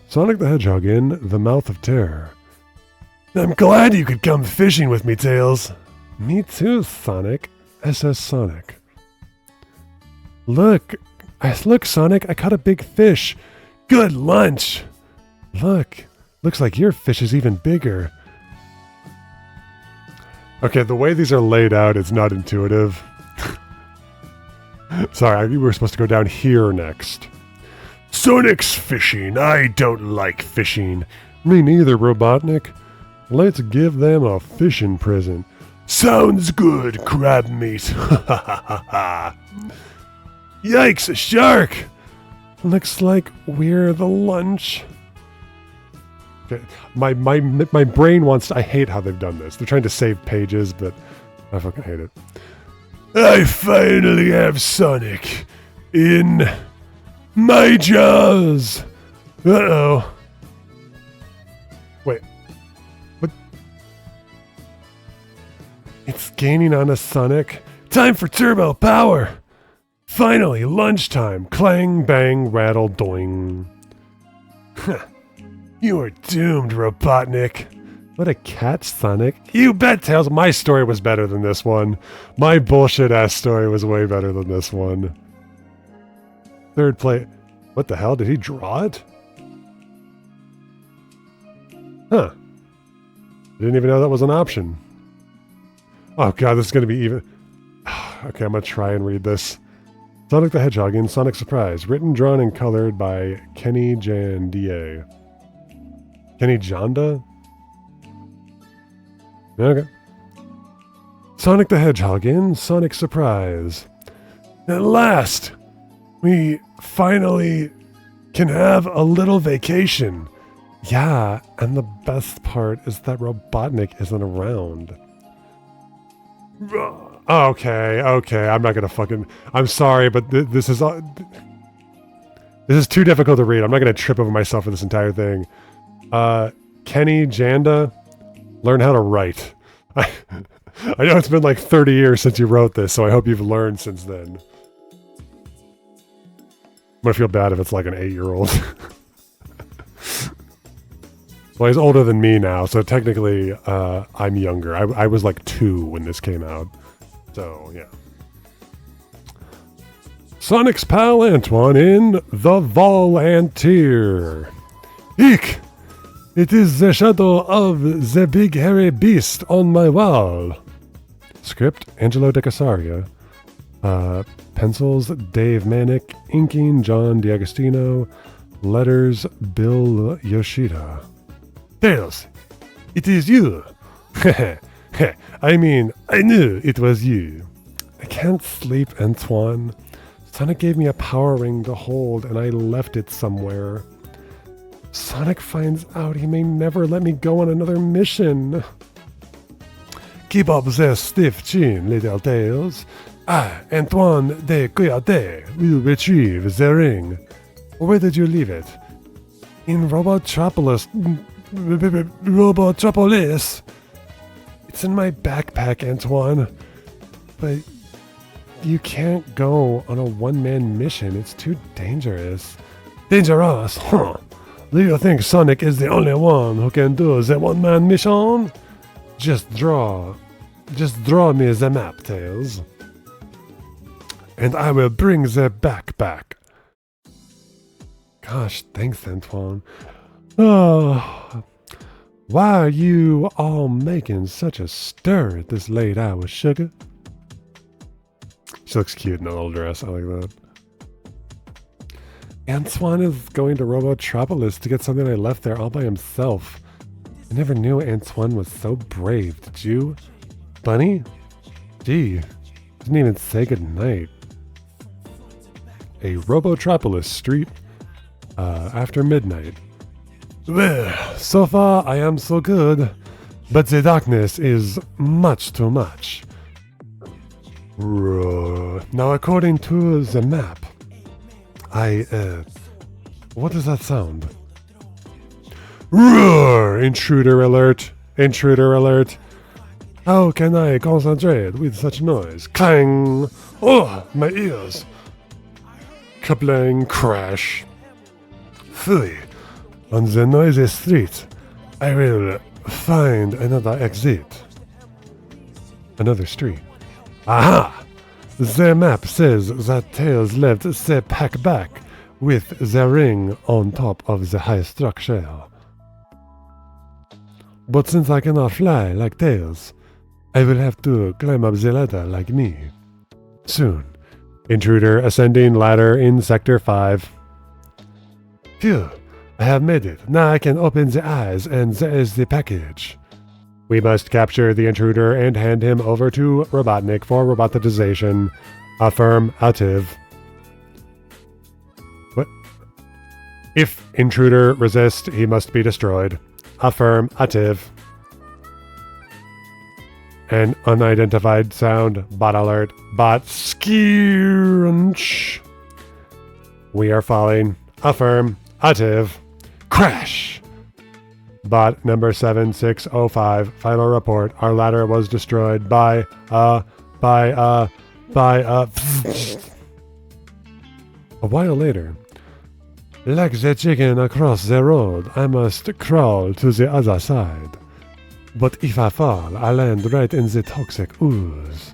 Sonic the Hedgehog in The Mouth of Terror. I'm glad you could come fishing with me, Tails. Me too, Sonic. SS Sonic. Look, Sonic, I caught a big fish. Good lunch. Look, looks like your fish is even bigger. Okay, the way these are laid out is not intuitive. Sorry, we were supposed to go down here next. Sonic's fishing. I don't like fishing. Me neither, Robotnik. Let's give them a fishing present. Sounds good, crab meat. Yikes, a shark! Looks like we're the lunch. Okay, my brain wants to, I hate how they've done this. They're trying to save pages, but I fucking hate it. I finally have Sonic in my jaws. Uh-oh. Wait. What? It's gaining on us, Sonic. Time for turbo power. Finally, lunchtime. Clang, bang, rattle, doing. You are doomed, Robotnik. What a catch, Sonic. You bet, Tails. My story was better than this one. My bullshit-ass story was way better than this one. Third place. What the hell? Did he draw it? Huh. Didn't even know that was an option. Oh god, this is going to be even... Okay, I'm going to try and read this. Sonic the Hedgehog in Sonic Surprise. Written, drawn, and colored by Kenny Jandia. Kenny Janda? Okay. Sonic the Hedgehog in Sonic Surprise. At last, we finally can have a little vacation. Yeah, and the best part is that Robotnik isn't around. Okay, I'm not gonna fucking... I'm sorry, but this is too difficult to read. I'm not gonna trip over myself for this entire thing. Kenny Janda, learn how to write. I know it's been like 30 years since you wrote this, so I hope you've learned since then. I'm gonna feel bad if it's like an 8-year-old. Well, he's older than me now, so technically I'm younger. I was like 2 when this came out. So, yeah. Sonic's pal Antoine in The Volanteer. Eek! It is the shadow of the big hairy beast on my wall. Script, Angelo De Casaria. Pencils, Dave Manick. Inking, John D'Agostino. Letters, Bill Yoshida. Tails, it is you. I mean, I knew it was you. I can't sleep, Antoine. Sonic gave me a power ring to hold, and I left it somewhere. Sonic finds out he may never let me go on another mission. Keep up that stiff chin, little Tails. Antoine de Coyote will retrieve the ring. Where did you leave it? In Robotropolis. Robotropolis. It's in my backpack, Antoine. But you can't go on a one-man mission. It's too dangerous. Dangerous? Huh. Do you think Sonic is the only one who can do the one-man mission? Just draw. just draw me the map, Tails. And I will bring the backpack. Gosh, thanks, Antoine. Oh, why are you all making such a stir at this late hour, sugar? She looks cute in a little dress. I like that. Antoine is going to Robotropolis to get something I left there all by himself. I never knew Antoine was so brave. Did you? Bunny? Gee, didn't even say goodnight. A Robotropolis street after midnight. Well, so far I am so good, but the darkness is much too much. Now, according to the map, what does that sound? Roar! Intruder alert! Intruder alert! How can I concentrate with such noise? Clang! Oh, my ears! Kablang! Crash! Phooey! On the noisy street, I will find another exit. Another street. Aha! The map says that Tails left the pack back with the ring on top of the high structure. But since I cannot fly like Tails, I will have to climb up the ladder like me. Soon. Intruder ascending ladder in Sector 5. Phew, I have made it. Now I can open the eyes and there is the package. We must capture the intruder and hand him over to Robotnik for robotization. Affirmative. What? If intruder resists, he must be destroyed. Affirmative. An unidentified sound. Bot alert. Bot skirunch. We are falling. Affirmative. Crash. Bot number 7605. Final report. Our ladder was destroyed by a while later. Like the chicken across the road, I must crawl to the other side. But if I fall, I land right in the toxic ooze.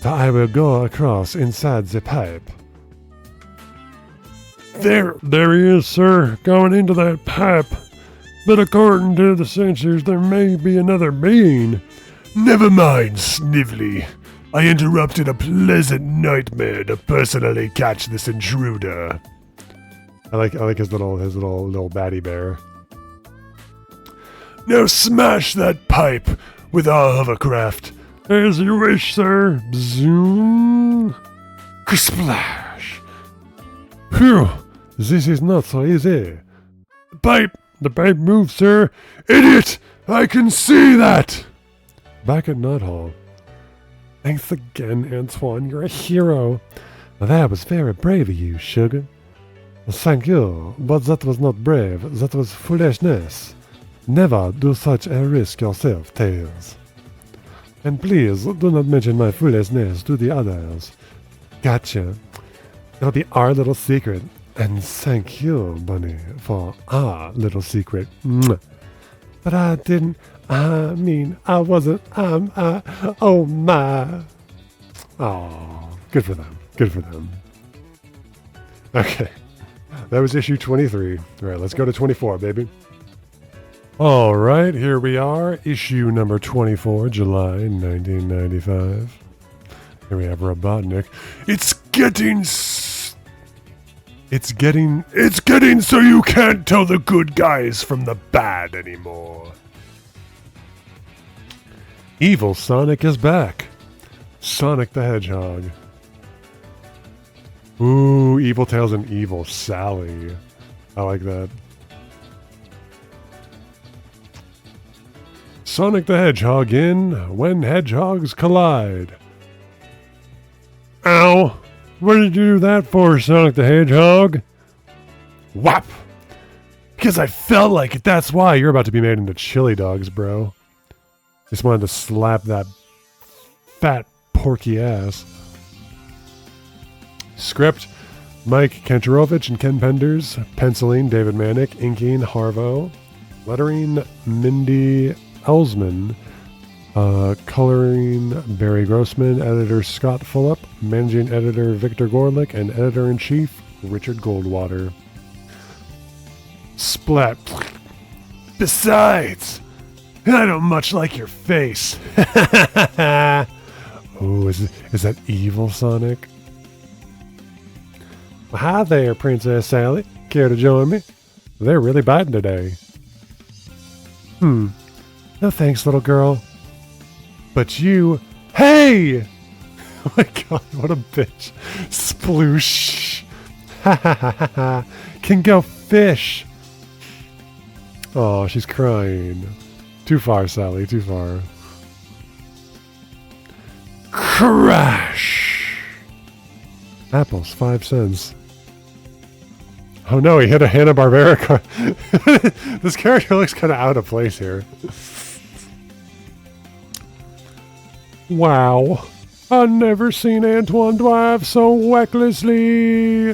So I will go across inside the pipe. There he is, sir, going into that pipe. But according to the sensors, there may be another being. Never mind, Snively. I interrupted a pleasant nightmare to personally catch this intruder. I like his little baddie bear. Now smash that pipe with our hovercraft. As you wish, sir. Zoom. Splash. Phew, this is not so easy. The pipe moves, sir. Idiot! I can see that! Back at Nut Hall. Thanks again, Antoine. You're a hero. That was very brave of you, sugar. Thank you, but that was not brave. That was foolishness. Never do such a risk yourself, Tails. And please, do not mention my foolishness to the others. Gotcha. It'll be our little secret. And thank you, Bunny, for our little secret. But I didn't, I wasn't, oh my. Oh, good for them. Good for them. Okay. That was issue 23. All right, let's go to 24, baby. All right, here we are. Issue number 24, July 1995. Here we have Robotnik. It's getting so you can't tell the good guys from the bad anymore. Evil Sonic is back. Sonic the Hedgehog. Ooh, Evil Tails and Evil Sally. I like that. Sonic the Hedgehog in When Hedgehogs Collide. Ow! What did you do that for, Sonic the Hedgehog? Whap! Because I felt like it. That's why you're about to be made into chili dogs, bro. Just wanted to slap that fat, porky ass. Script, Mike Kantarovich and Ken Penders. Penciling, David Manick. Inking, Harvo. Lettering, Mindy Elsman. Coloring Barry Grossman, editor Scott Fulop, managing editor Victor Gorlick, and editor-in-chief Richard Goldwater. Splat. Besides, I don't much like your face. Oh, is that evil Sonic? Hi there, Princess Sally. Care to join me? They're really biting today. No thanks, little girl. But you... Hey! Oh my god, what a bitch. Sploosh. Ha ha ha ha ha. Can go fish. Oh, she's crying. Too far, Sally, too far. Crash! Apples, 5 cents. Oh no, he hit a Hanna-Barbera car. This character looks kind of out of place here. Wow. I've never seen Antoine drive so recklessly.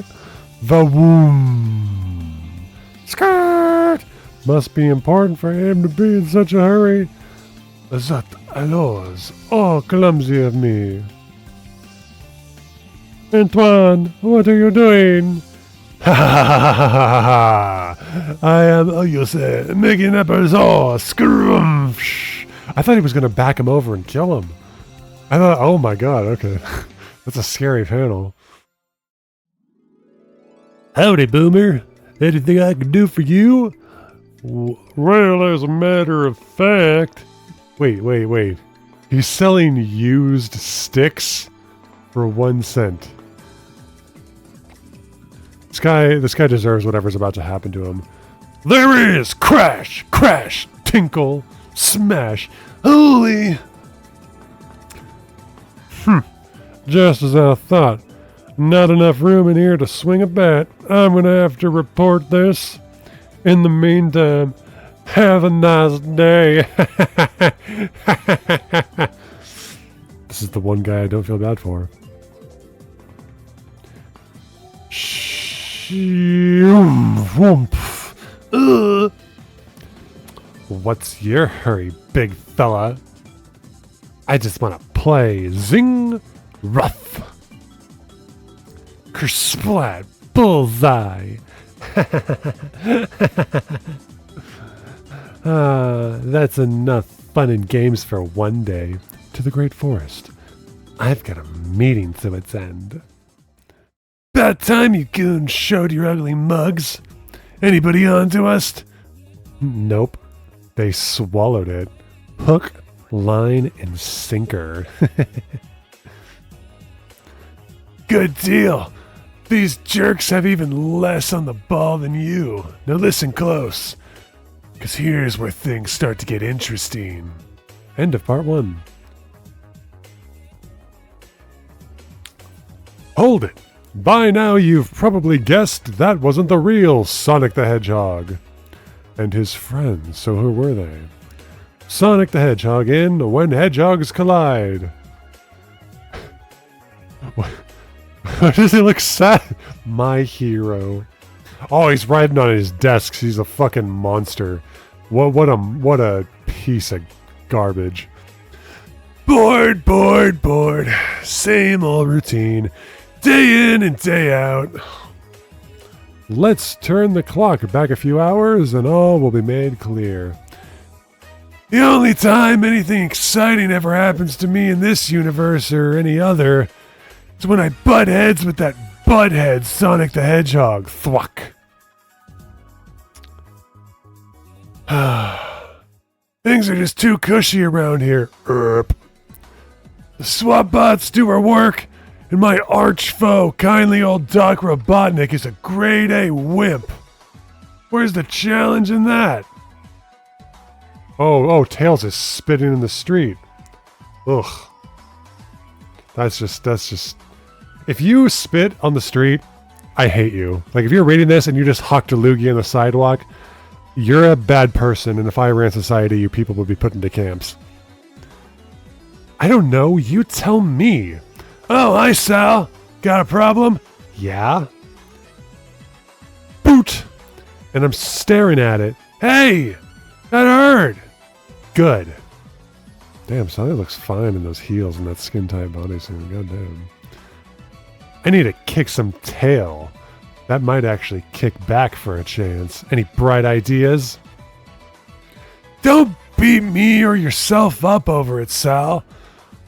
The womb. Skirt! Must be important for him to be in such a hurry. That alors, oh clumsy of me. Antoine, what are you doing? Ha ha ha ha ha ha! I am, you say, making up a sauce. Scrumph! I thought he was going to back him over and kill him. I thought, oh my god, okay. That's a scary panel. Howdy, Boomer. Anything I can do for you? Well, as a matter of fact... Wait. He's selling used sticks for 1 cent. This guy deserves whatever's about to happen to him. There is! Crash! Crash! Tinkle! Smash! Holy! Just as I thought. Not enough room in here to swing a bat. I'm gonna have to report this. In the meantime, have a nice day. This is the one guy I don't feel bad for. What's your hurry, big fella? I just want to play. Zing! Rough! Kersplat! Bullseye! That's enough fun and games for one day. To the Great Forest. I've got a meeting to attend. About time you goons showed your ugly mugs. Anybody on to us? Nope. They swallowed it. Hook, line, and sinker. Good deal. These jerks have even less on the ball than you. Now listen close. Because here's where things start to get interesting. End of part 1. Hold it! By now you've probably guessed that wasn't the real Sonic the Hedgehog. And his friends, so who were they? Sonic the Hedgehog in When Hedgehogs Collide. Why does he look sad? My hero. Oh, he's riding on his desk. He's a fucking monster. What a piece of garbage. Bored. Same old routine. Day in and day out. Let's turn the clock back a few hours and all will be made clear. The only time anything exciting ever happens to me in this universe or any other is when I butt heads with that butthead Sonic the Hedgehog. Thwack. Things are just too cushy around here. Erp. The swap bots do our work, and my arch foe, kindly old Doc Robotnik, is a grade A wimp. Where's the challenge in that? Oh, Tails is spitting in the street. Ugh. That's just... If you spit on the street, I hate you. Like, if you're reading this and you just hucked a loogie on the sidewalk, you're a bad person, and if I ran society, you people would be put into camps. I don't know, you tell me. Oh, hi, Sal. Got a problem? Yeah. Boot! And I'm staring at it. Hey! That hurt! Good. Damn, Sally looks fine in those heels and that skin-tight bodysuit. Goddamn. I need to kick some tail. That might actually kick back for a chance. Any bright ideas? Don't beat me or yourself up over it, Sal.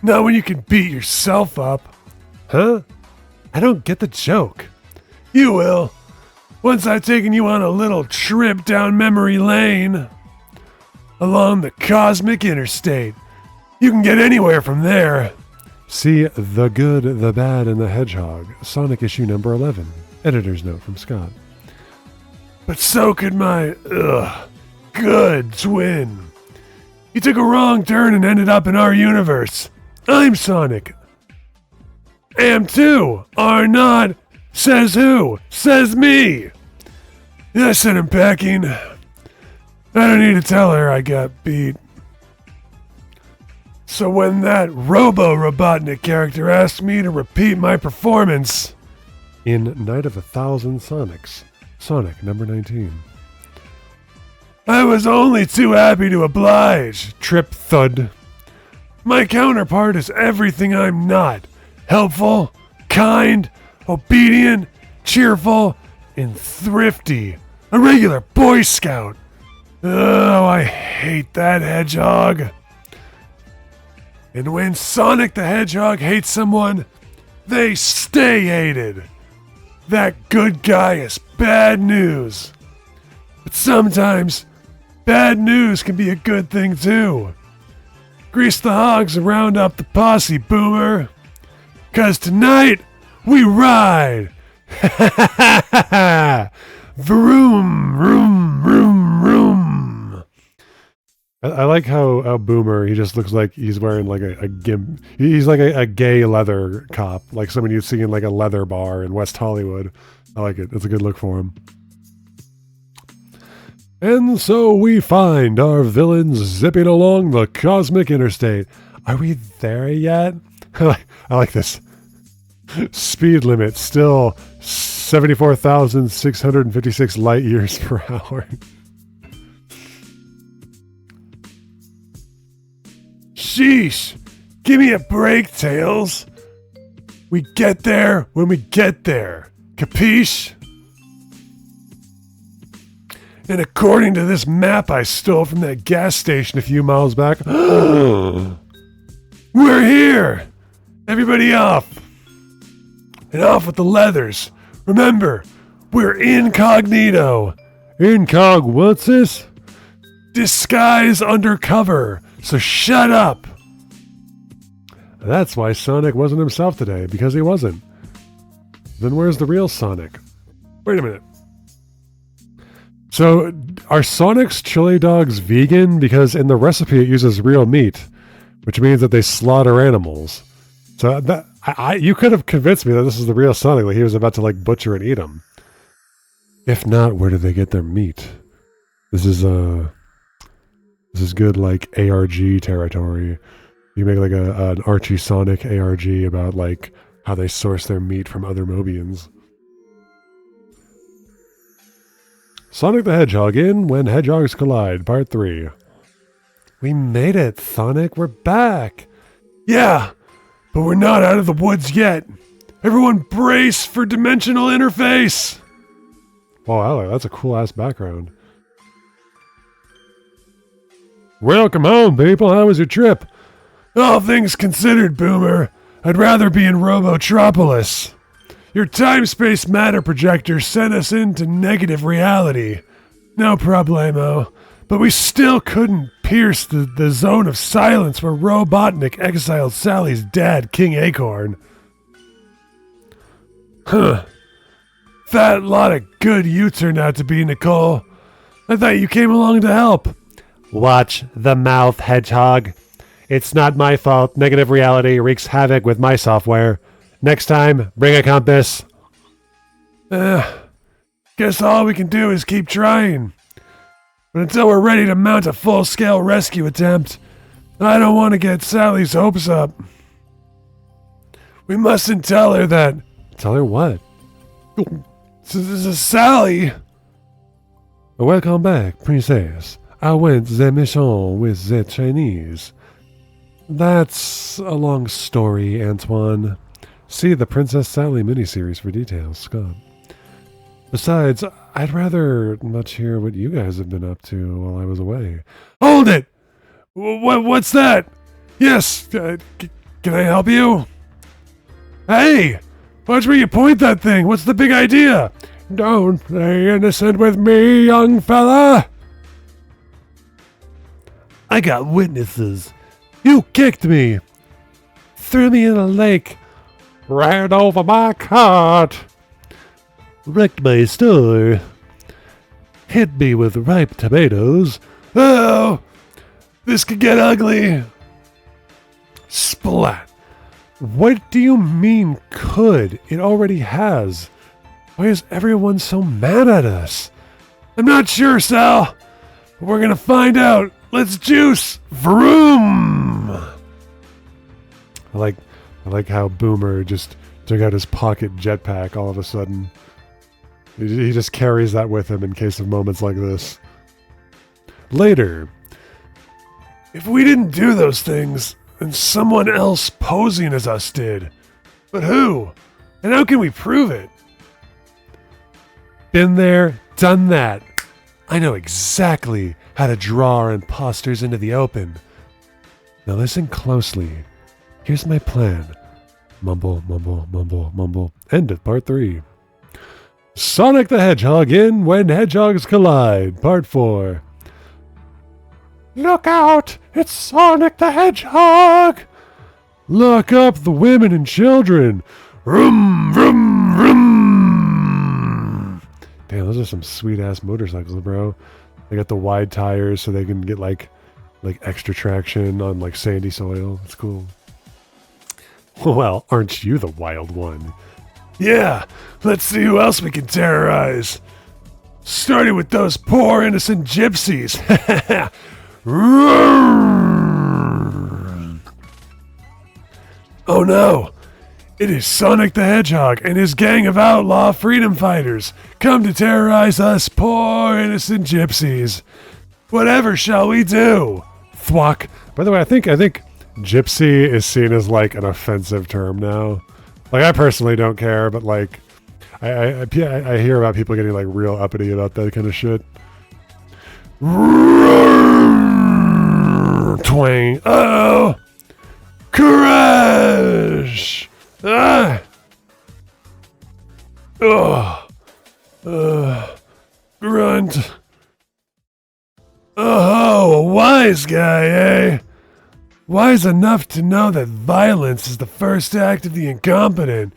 Not when you can beat yourself up. Huh? I don't get the joke. You will. Once I've taken you on a little trip down memory lane. Along the cosmic interstate. You can get anywhere from there. See The Good, the Bad, and the Hedgehog. Sonic issue number 11. Editor's note from Scott. But so could my, good twin. He took a wrong turn and ended up in our universe. I'm Sonic. Am too. Are not. Says who? Says me. I sent him packing. I don't need to tell her I got beat. So when that Robo-Robotnik character asked me to repeat my performance... In Night of 1,000 Sonics. Sonic number 19. I was only too happy to oblige. Trip thud. My counterpart is everything I'm not. Helpful, kind, obedient, cheerful, and thrifty. A regular Boy Scout. Oh, I hate that hedgehog. And when Sonic the Hedgehog hates someone, they stay hated. That good guy is bad news. But sometimes, bad news can be a good thing too. Grease the hogs and round up the posse, Boomer. 'Cause tonight, we ride. Vroom, vroom, vroom, vroom. I like how Boomer, he just looks like he's wearing like a gimp. He's like a gay leather cop, like someone you'd see in like a leather bar in West Hollywood. I like it. It's a good look for him. And so we find our villains zipping along the cosmic interstate. Are we there yet? I like this. Speed limit still 74,656 light years per hour. Sheesh! Give me a break, Tails! We get there when we get there. Capiche? And according to this map I stole from that gas station a few miles back, we're here! Everybody off! And off with the leathers. Remember, we're incognito. Incog, what's this? Disguise undercover. So shut up. That's why Sonic wasn't himself today, because he wasn't. Then where's the real Sonic? Wait a minute. So, are Sonic's chili dogs vegan? Because in the recipe it uses real meat, which means that they slaughter animals. So that you could have convinced me that this is the real Sonic, like he was about to like butcher and eat them. If not, where do they get their meat? This is good like ARG territory. You make like an Archie Sonic ARG about like how they source their meat from other Mobians. Sonic the Hedgehog in When Hedgehogs Collide, Part 3. We made it, Sonic. We're back. Yeah, but we're not out of the woods yet. Everyone brace for dimensional interface. Wow, that's a cool-ass background. Welcome home, people. How was your trip? All things considered, Boomer, I'd rather be in Robotropolis. Your time-space matter projector sent us into negative reality. No problemo. But we still couldn't pierce the zone of silence where Robotnik exiled Sally's dad, King Acorn. Huh. Fat lot of good you turned out to be, Nicole. I thought you came along to help. Watch the mouth, Hedgehog. It's not my fault. Negative reality wreaks havoc with my software. Next time, bring a compass. Guess all we can do is keep trying. But until we're ready to mount a full-scale rescue attempt, I don't want to get Sally's hopes up. We mustn't tell her that... Tell her what? Sally! Welcome back, princess. I went the mission with the Chinese. That's a long story, Antoine. See the Princess Sally miniseries for details, Scott. Besides, I'd rather much hear what you guys have been up to while I was away. Hold it! What's that? Yes, can I help you? Hey! Watch where you point that thing. What's the big idea? Don't play innocent with me, young fella. I got witnesses. You kicked me. Threw me in a lake. Ran over my cart. Wrecked my store. Hit me with ripe tomatoes. Oh! This could get ugly. Splat. What do you mean could? It already has. Why is everyone so mad at us? I'm not sure, Sal. But we're gonna find out. Let's juice. Vroom. I like how Boomer just took out his pocket jetpack all of a sudden. He just carries that with him in case of moments like this. Later. If we didn't do those things, then someone else posing as us did. But who? And how can we prove it? Been there, done that. I know exactly how to draw our imposters into the open. Now listen closely. Here's my plan. Mumble, mumble, mumble, mumble. End of part 3. Sonic the Hedgehog in When Hedgehogs Collide, part 4. Look out! It's Sonic the Hedgehog! Lock up the women and children! Vroom, vroom, vroom! Damn, those are some sweet-ass motorcycles, bro. They got the wide tires so they can get, like extra traction on, like, sandy soil. It's cool. Well, aren't you the wild one? Yeah, let's see who else we can terrorize. Starting with those poor innocent gypsies. Oh no! It is Sonic the Hedgehog and his gang of outlaw freedom fighters come to terrorize us poor innocent gypsies. Whatever shall we do? Thwack. By the way, I think gypsy is seen as like an offensive term now. Like, I personally don't care, but like I hear about people getting like real uppity about that kind of shit. Twang. Oh! Crash! Ah! Oh! Grunt. Oh, a wise guy, eh? Wise enough to know that violence is the first act of the incompetent.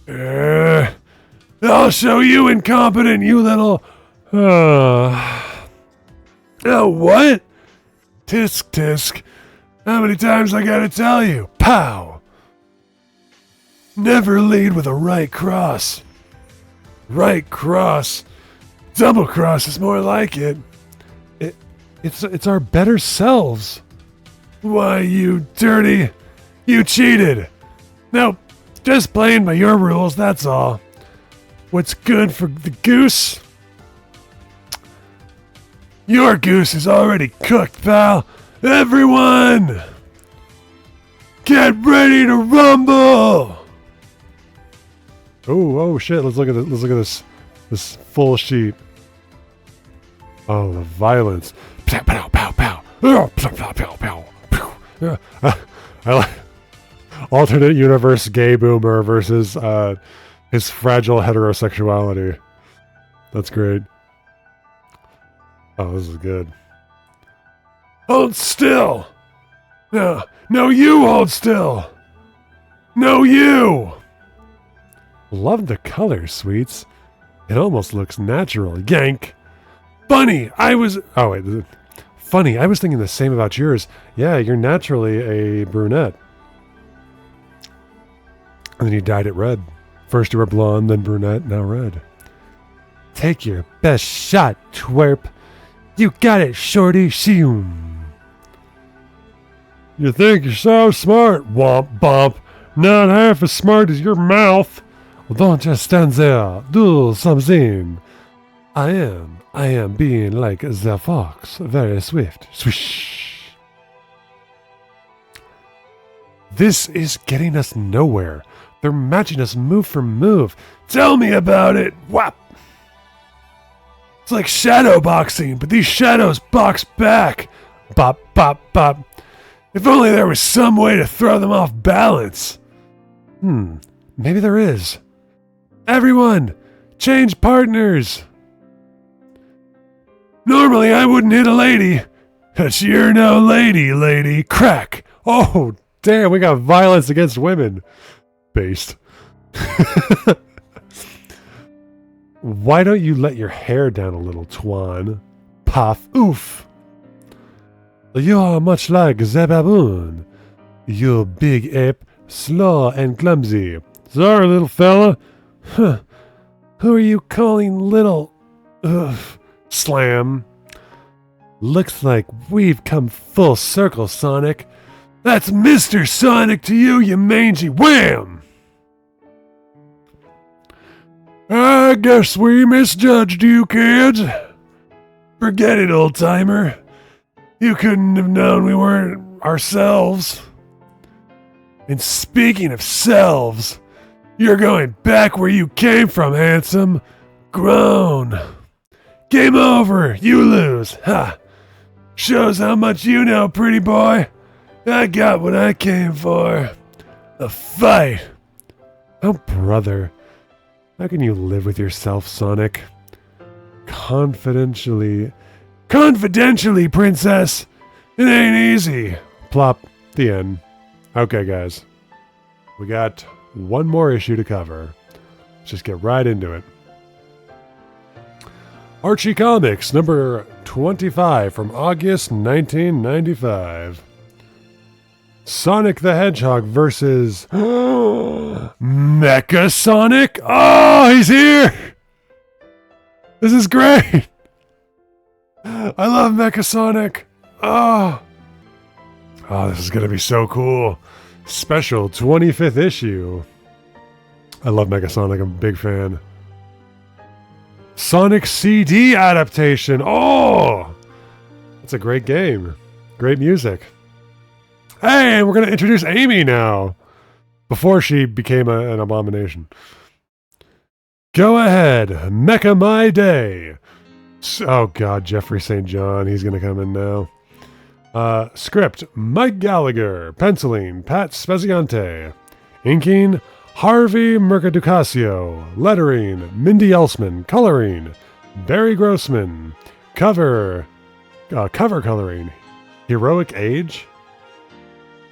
I'll show you incompetent, you little... Oh, what? Tisk tisk. How many times I gotta tell you? Pow! Never lead with a right cross. Right cross? Double cross is more like it. It's our better selves. Why, you dirty... You cheated! Nope, just playing by your rules, that's all. What's good for the goose? Your goose is already cooked, pal! Everyone! Get ready to rumble! Oh shit, let's look at this. Let's look at this full sheet. Oh, the violence. Pow, pow, pow, pow. Pow, pow, pow, pow. I like alternate universe gay Boomer versus his fragile heterosexuality. That's great. Oh, this is good. Hold still! No, you hold still! No, you! Love the color, sweets. It almost looks natural. Yank! Funny, Funny, I was thinking the same about yours. Yeah, you're naturally a brunette. And then you dyed it red. First you were blonde, then brunette, now red. Take your best shot, twerp. You got it, shorty. Shoom. You think you're so smart, womp bump. Not half as smart as your mouth. Well, don't just stand there. Do something. I am being like the fox, very swift. Swish. This is getting us nowhere. They're matching us move for move. Tell me about it. Whap! It's like shadow boxing, but these shadows box back. Bop, bop, bop. If only there was some way to throw them off balance. Maybe there is. Everyone, change partners. Normally I wouldn't hit a lady. But you're no lady. Crack. Oh, damn, we got violence against women. Based. Why don't you let your hair down a little, Twan? Puff, oof. You're much like the baboon. You big ape, slow and clumsy. Sorry, little fella. Huh. Who are you calling little? Ugh. Slam. Looks like we've come full circle, Sonic. That's Mr. Sonic to you, you mangy wham! I guess we misjudged you, kids. Forget it, old-timer. You couldn't have known we weren't ourselves. And speaking of selves, you're going back where you came from, handsome. Grown. Game over. You lose. Ha! Shows how much you know, pretty boy. I got what I came for. A fight. Oh, brother. How can you live with yourself, Sonic? Confidentially, princess. It ain't easy. Plop. The end. Okay, guys. We got one more issue to cover. Let's just get right into it. Archie Comics, number 25 from August 1995. Sonic the Hedgehog versus Mecha Sonic? Oh, he's here! This is great! I love Mecha Sonic. Oh, this is gonna be so cool. Special 25th issue. I love Mecha Sonic. I'm a big fan. Sonic CD adaptation. Oh, that's a great game. Great music. Hey, we're going to introduce Amy now. Before she became an abomination. Go ahead. Mecha My Day. Oh, God. Jeffrey St. John. He's going to come in now. Script. Mike Gallagher. Penciling. Pat Speziante. Inking. Harvey Mercaducasio. Lettering. Mindy Elsman. Coloring. Barry Grossman. Cover coloring. Heroic Age.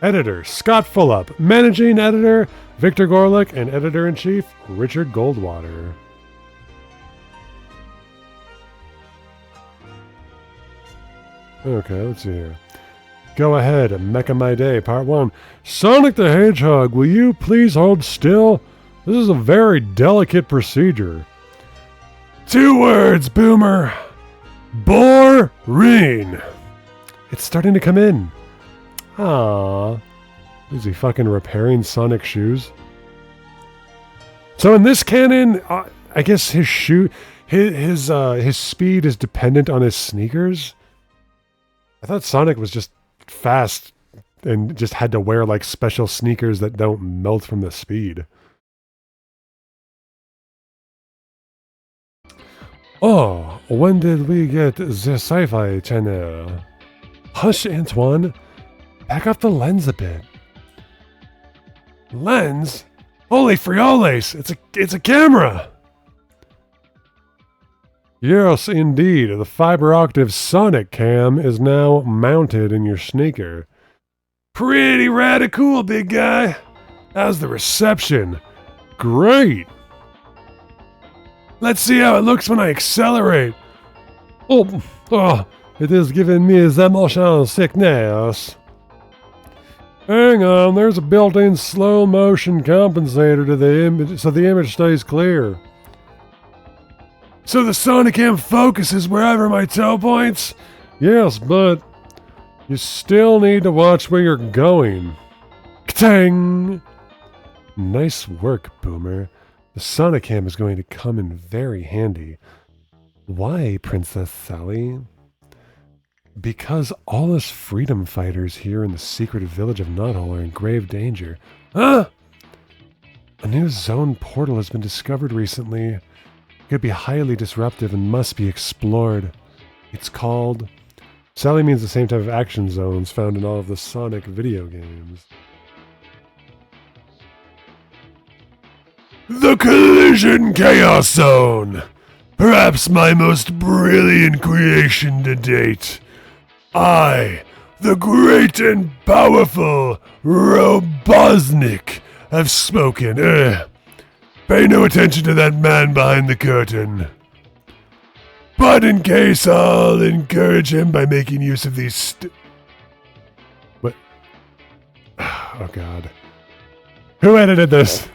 Editor, Scott Fulop. Managing Editor, Victor Gorlick. And Editor-in-Chief, Richard Goldwater. Okay, let's see here. Go ahead, Mecha My Day, Part 1. Sonic the Hedgehog, will you please hold still? This is a very delicate procedure. 2 words, Boomer. Boring. It's starting to come in. Aww. Is he fucking repairing Sonic's shoes? So in this canon, I guess his speed is dependent on his sneakers? I thought Sonic was just fast and just had to wear like special sneakers that don't melt from the speed. Oh, when did we get the sci-fi channel? Hush, Antoine. Back up the lens a bit. Lens? Holy frioles! It's a camera! Yes, indeed. The fiber octave Sonic cam is now mounted in your sneaker. Pretty radical, big guy. How's the reception? Great! Let's see how it looks when I accelerate. Oh, it is giving me the motion sickness. Hang on, there's a built-in slow motion compensator to the image, so the image stays clear. So the Sonicam focuses wherever my toe points? Yes, but you still need to watch where you're going. Ka-tang! Nice work, Boomer. The Sonicam is going to come in very handy. Why, Princess Sally? Because all us freedom fighters here in the secretive village of Knothole are in grave danger. Huh? A new zone portal has been discovered recently. It could be highly disruptive and must be explored. It's called... Sally means the same type of action zones found in all of the Sonic video games. The Collision Chaos Zone! Perhaps my most brilliant creation to date. I, the great and powerful Robotnik, have spoken. Pay no attention to that man behind the curtain. But in case, I'll encourage him by making use of these What? Oh, God. Who edited this?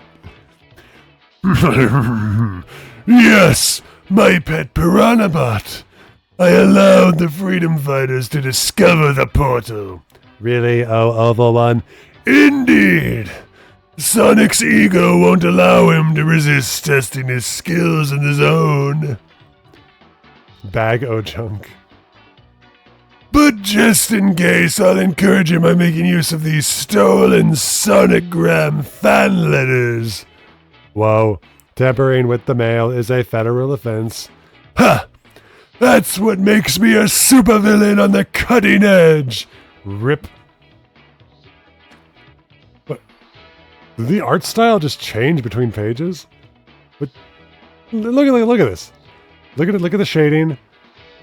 Yes, my pet Piranhabot. I allowed the freedom fighters to discover the portal. Really? Oh, oval one? Indeed. Sonic's ego won't allow him to resist testing his skills in the zone. Bag o' junk. But just in case, I'll encourage him by making use of these stolen Sonicgram fan letters. Whoa. Tampering with the mail is a federal offense. Ha! That's what makes me a supervillain on the cutting edge. Rip. What? Did the art style just change between pages? But look at this. Look at it. Look at the shading.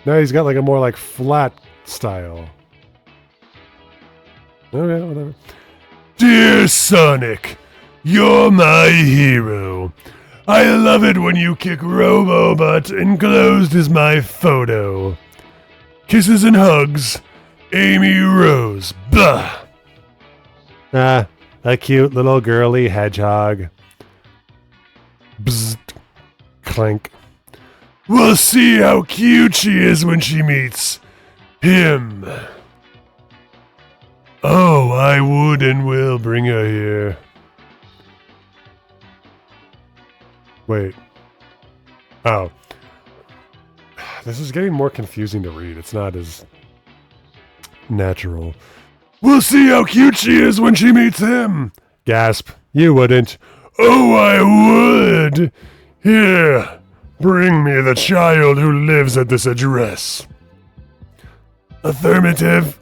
Now he's got like a more like flat style. Okay, whatever. Dear Sonic, you're my hero. I love it when you kick Robobot. Enclosed is my photo. Kisses and hugs, Amy Rose. Blah. Ah, a cute little girly hedgehog. Bzzzt. Clank. We'll see how cute she is when she meets him. Oh, I would and will bring her here. Wait. Oh. This is getting more confusing to read. It's not as natural. We'll see how cute she is when she meets him. Gasp. You wouldn't. Oh, I would. Here, bring me the child who lives at this address. Affirmative.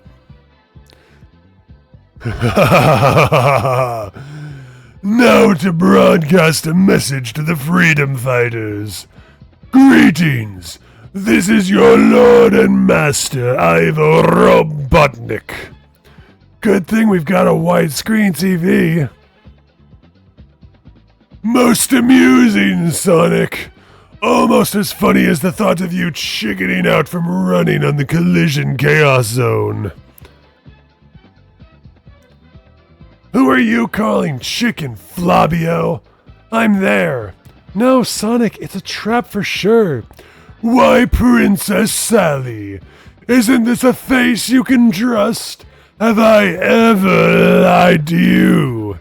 Now to broadcast a message to the freedom fighters. Greetings. This is your lord and master, Ivo Robotnik. Good thing we've got a widescreen TV. Most amusing, Sonic. Almost as funny as the thought of you chickening out from running on the Collision Chaos Zone. Who are you calling chicken, Flabio? I'm there. No, Sonic, it's a trap for sure. Why, Princess Sally? Isn't this a face you can trust? Have I ever lied to you?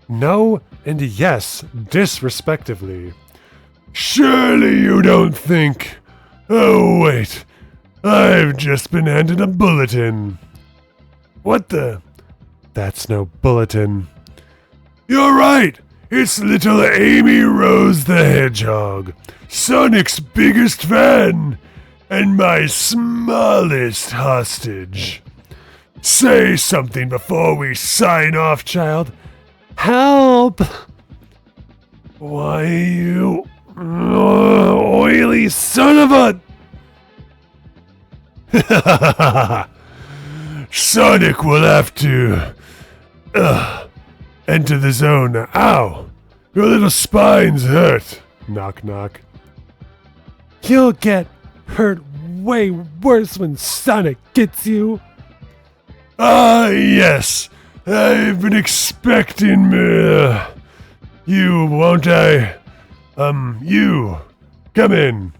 No and yes, disrespectively. Surely you don't think... Oh, wait. I've just been handed a bulletin. What the... That's no bulletin. You're right! It's little Amy Rose the Hedgehog, Sonic's biggest fan, and my smallest hostage. Say something before we sign off, child. Help! Why, you... oily son of a... Sonic will have to... enter the zone. Ow! Your little spine's hurt. Knock, knock. You'll get hurt way worse when Sonic gets you. Ah, yes. I've been expecting you, won't I? You. Come in.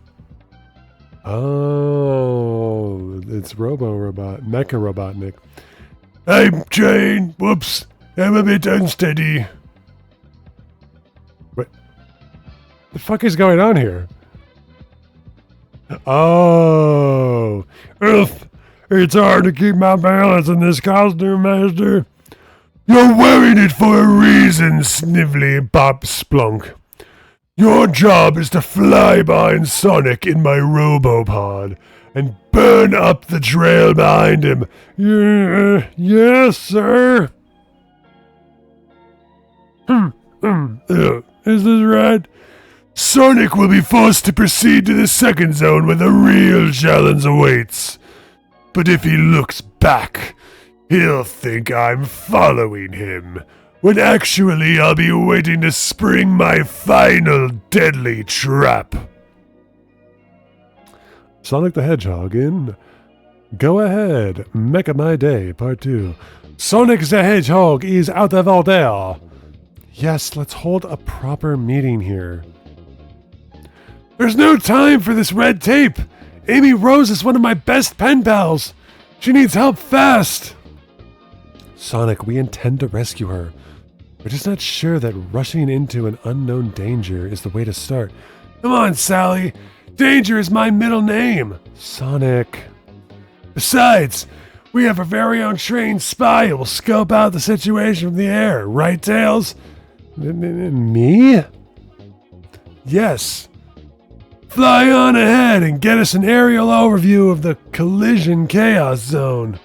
Oh, it's Mecha Robotnik. I'm trying. Whoops. I'm a bit unsteady. What the fuck is going on here? Oh. It's hard to keep my balance in this costume, Master. You're wearing it for a reason, Snively Bop Splunk. Your job is to fly behind Sonic in my Robopod and burn up the trail behind him. Yes, sir. Is this right? Sonic will be forced to proceed to the second zone where the real challenge awaits. But if he looks back, he'll think I'm following him, when actually I'll be waiting to spring my final deadly trap. Sonic the Hedgehog in Go Ahead, Mecha My Day, Part 2. Sonic the Hedgehog is out of order. Yes, let's hold a proper meeting here. There's no time for this red tape. Amy Rose is one of my best pen pals. She needs help fast. Sonic, we intend to rescue her. We're just not sure that rushing into an unknown danger is the way to start. Come on, Sally. Danger is my middle name. Sonic. Besides, we have our very own trained spy who will scope out the situation from the air. Right, Tails? Me? Yes. Fly on ahead and get us an aerial overview of the collision chaos zone.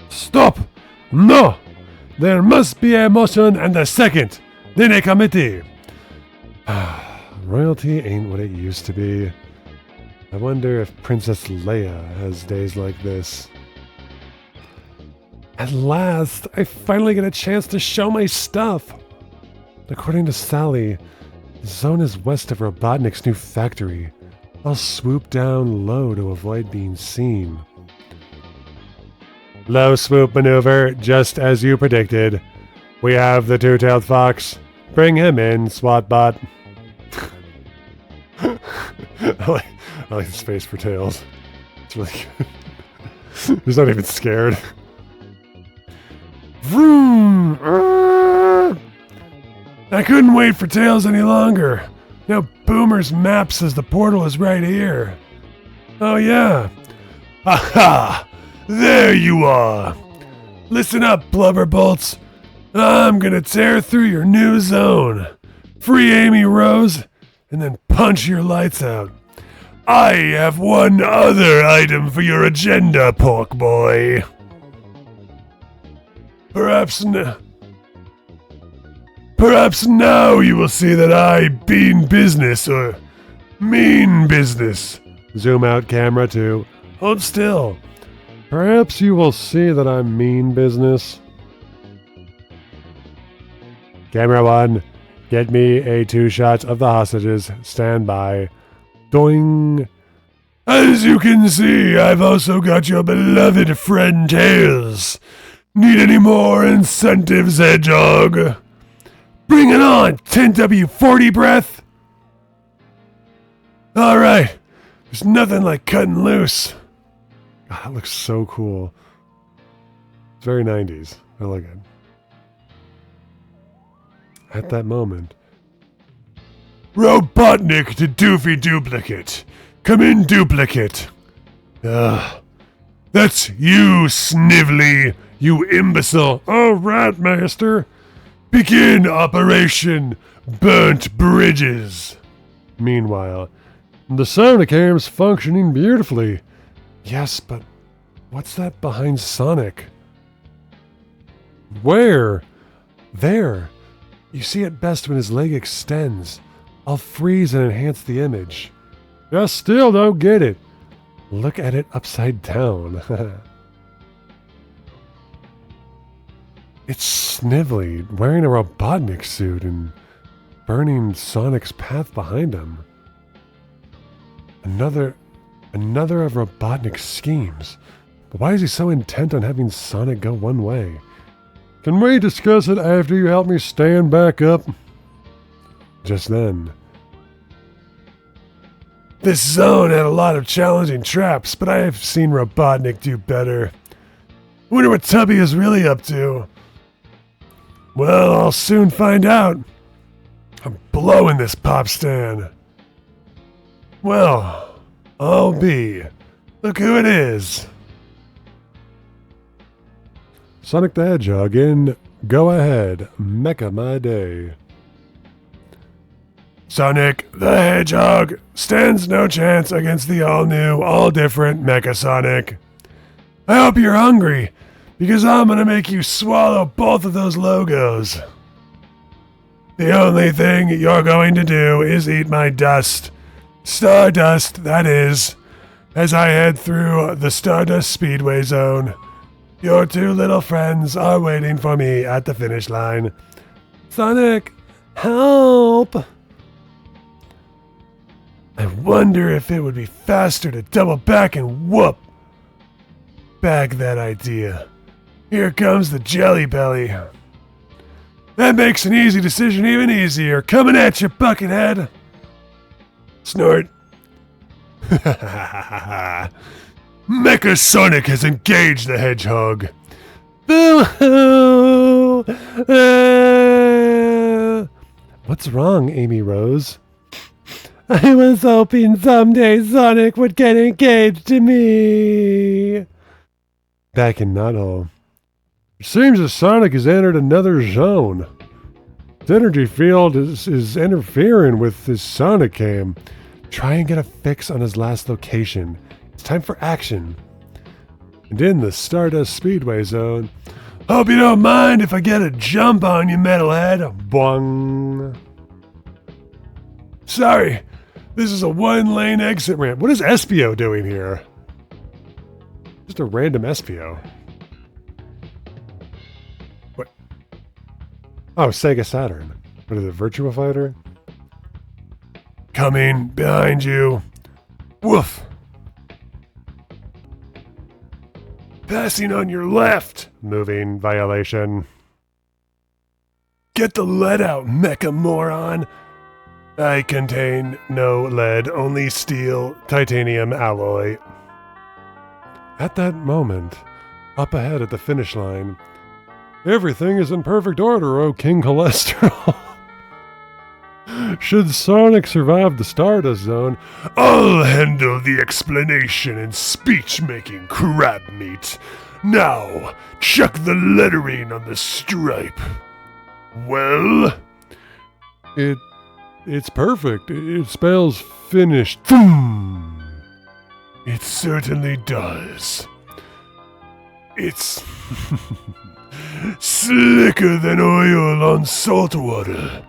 Stop! No! There must be a motion and a second. Then a committee. Royalty ain't what it used to be. I wonder if Princess Leia has days like this. At last, I finally get a chance to show my stuff. According to Sally, the zone is west of Robotnik's new factory. I'll swoop down low to avoid being seen. Low swoop maneuver, just as you predicted. We have the two-tailed fox. Bring him in, SWATbot. I like the space for Tails. It's really good. He's not even scared. Vroom! I couldn't wait for Tails any longer. Now Boomer's map says the portal is right here. Oh yeah. Aha! There you are! Listen up, blubberbolts. I'm gonna tear through your new zone. Free Amy Rose, and then punch your lights out. I have one other item for your agenda, pork boy. Perhaps now you will see that I mean business. Zoom out camera 2. Hold still. Perhaps you will see that I mean business. Camera 1, get me a 2 shots of the hostages. Stand by. Doing. As you can see, I've also got your beloved friend Tails. Need any more incentives, Hedgehog? Bring it on, 10W40 breath! Alright, there's nothing like cutting loose. God, that looks so cool. It's very 90s. I like it. At that moment. Robotnik to Doofy Duplicate. Come in, Duplicate. That's you, Snively, you imbecile. All right, Master. Begin Operation Burnt Bridges. Meanwhile, the Sonicam's functioning beautifully. Yes, but what's that behind Sonic? Where? There. You see it best when his leg extends. I'll freeze and enhance the image. I still don't get it. Look at it upside down. It's Snively wearing a Robotnik suit and burning Sonic's path behind him. Another of Robotnik's schemes. But why is he so intent on having Sonic go one way? Can we discuss it after you help me stand back up? Just then. This zone had a lot of challenging traps, but I have seen Robotnik do better. I wonder what Tubby is really up to. Well, I'll soon find out. I'm blowing this pop stand. Well, I'll be. Look who it is. Sonic the Hedgehog in Go Ahead, Mecha My Day. Sonic the Hedgehog stands no chance against the all-new, all-different Mecha Sonic. I hope you're hungry, because I'm gonna make you swallow both of those logos. The only thing you're going to do is eat my dust. Stardust, that is, as I head through the Stardust Speedway Zone. Your two little friends are waiting for me at the finish line. Sonic, help! I wonder if it would be faster to double back and whoop. Bag that idea. Here comes the Jelly Belly. That makes an easy decision even easier. Coming at you, Buckethead. Snort. Mecha Sonic has engaged the Hedgehog. Boo-hoo! What's wrong, Amy Rose? I was hoping someday Sonic would get engaged to me. Back in Nuthole. It seems that Sonic has entered another zone. His energy field is interfering with his Sonic cam. Try and get a fix on his last location. It's time for action. And in the Stardust Speedway Zone. Hope you don't mind if I get a jump on you, metalhead. Boing. Sorry, this is a one-lane exit ramp. What is Espio doing here? Just a random Espio. What? Oh, Sega Saturn. What is it, Virtua Fighter? Coming behind you. Woof. Passing on your left. Moving violation. Get the lead out, mecha moron. I contain no lead, only steel, titanium alloy. At that moment, up ahead at the finish line, everything is in perfect order, O King Cholesterol. Should Sonic survive the Stardust Zone, I'll handle the explanation and speech-making, crab meat. Now, check the lettering on the stripe. Well? It's perfect. It spells finished. It certainly does. It's slicker than oil on salt water.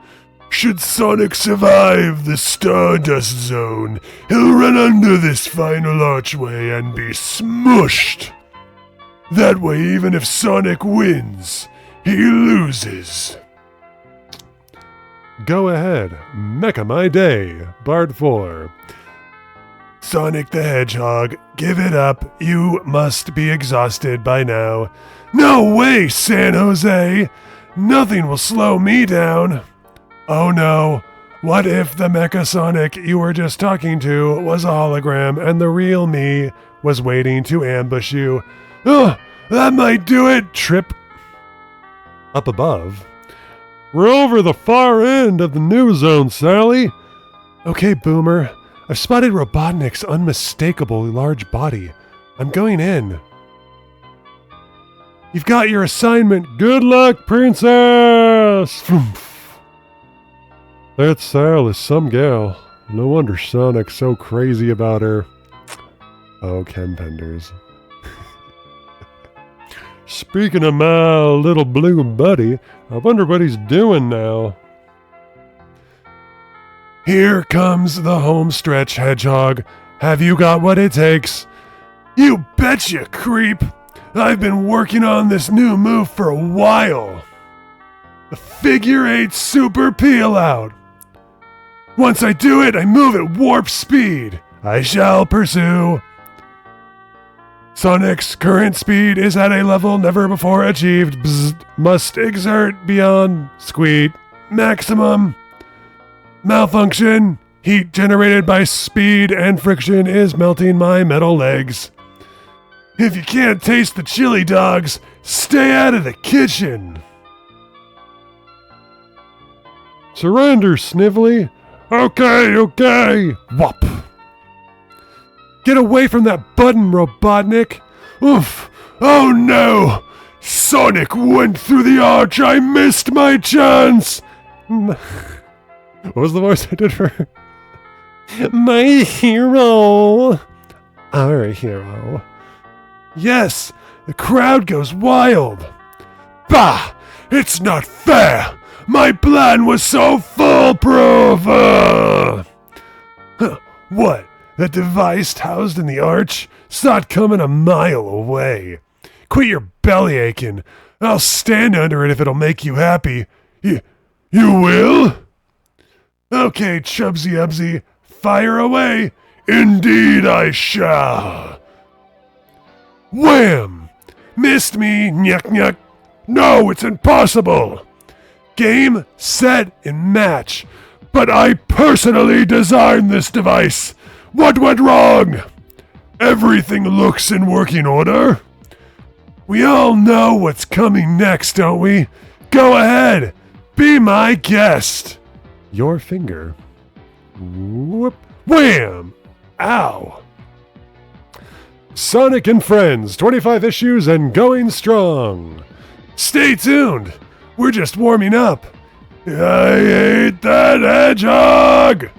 Should Sonic survive the Stardust Zone, he'll run under this final archway and be smushed. That way, even if Sonic wins, he loses. Go ahead, Mecha My Day, Bard 4. Sonic the Hedgehog, give it up. You must be exhausted by now. No way, San Jose! Nothing will slow me down. Oh no, what if the Mecha Sonic you were just talking to was a hologram and the real me was waiting to ambush you? Ugh, that might do it! Trip. Up above. We're over the far end of the new zone, Sally. Okay, Boomer. I've spotted Robotnik's unmistakably large body. I'm going in. You've got your assignment. Good luck, Princess! That Sal is some gal. No wonder Sonic's so crazy about her. Oh, Ken Penders. Speaking of my little blue buddy, I wonder what he's doing now. Here comes the home stretch, Hedgehog. Have you got what it takes? You betcha, creep! I've been working on this new move for a while. The figure 8 super peel out. Once I do it, I move at warp speed. I shall pursue. Sonic's current speed is at a level never before achieved. Bzzzt. Must exert beyond squeak. Maximum. Malfunction. Heat generated by speed and friction is melting my metal legs. If you can't taste the chili dogs, stay out of the kitchen. Surrender, Snively. Okay. Whop. Get away from that button, Robotnik. Oof. Oh no. Sonic went through the arch. I missed my chance. What was the voice I did for her? My hero. Our hero. Yes, the crowd goes wild. Bah! It's not fair! My plan was so foolproof! What? That device housed in the arch? Saw it coming a mile away. Quit your belly aching. I'll stand under it if it'll make you happy. You will? Okay, Chubsy Ubsy, fire away. Indeed I shall. Wham! Missed me, nyuk nyuk. No, it's impossible. Game, set, and match. But I personally designed this device. What went wrong? Everything looks in working order. We all know what's coming next, don't we? Go ahead. Be my guest. Your finger. Whoop. Wham! Ow. Sonic and Friends, 25 issues and going strong. Stay tuned. We're just warming up. I hate that hedgehog.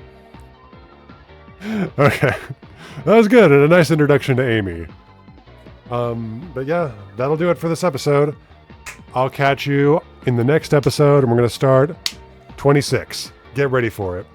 Okay. That was good, and a nice introduction to Amy. But yeah, that'll do it for this episode. I'll catch you in the next episode, and we're going to start 26. Get ready for it.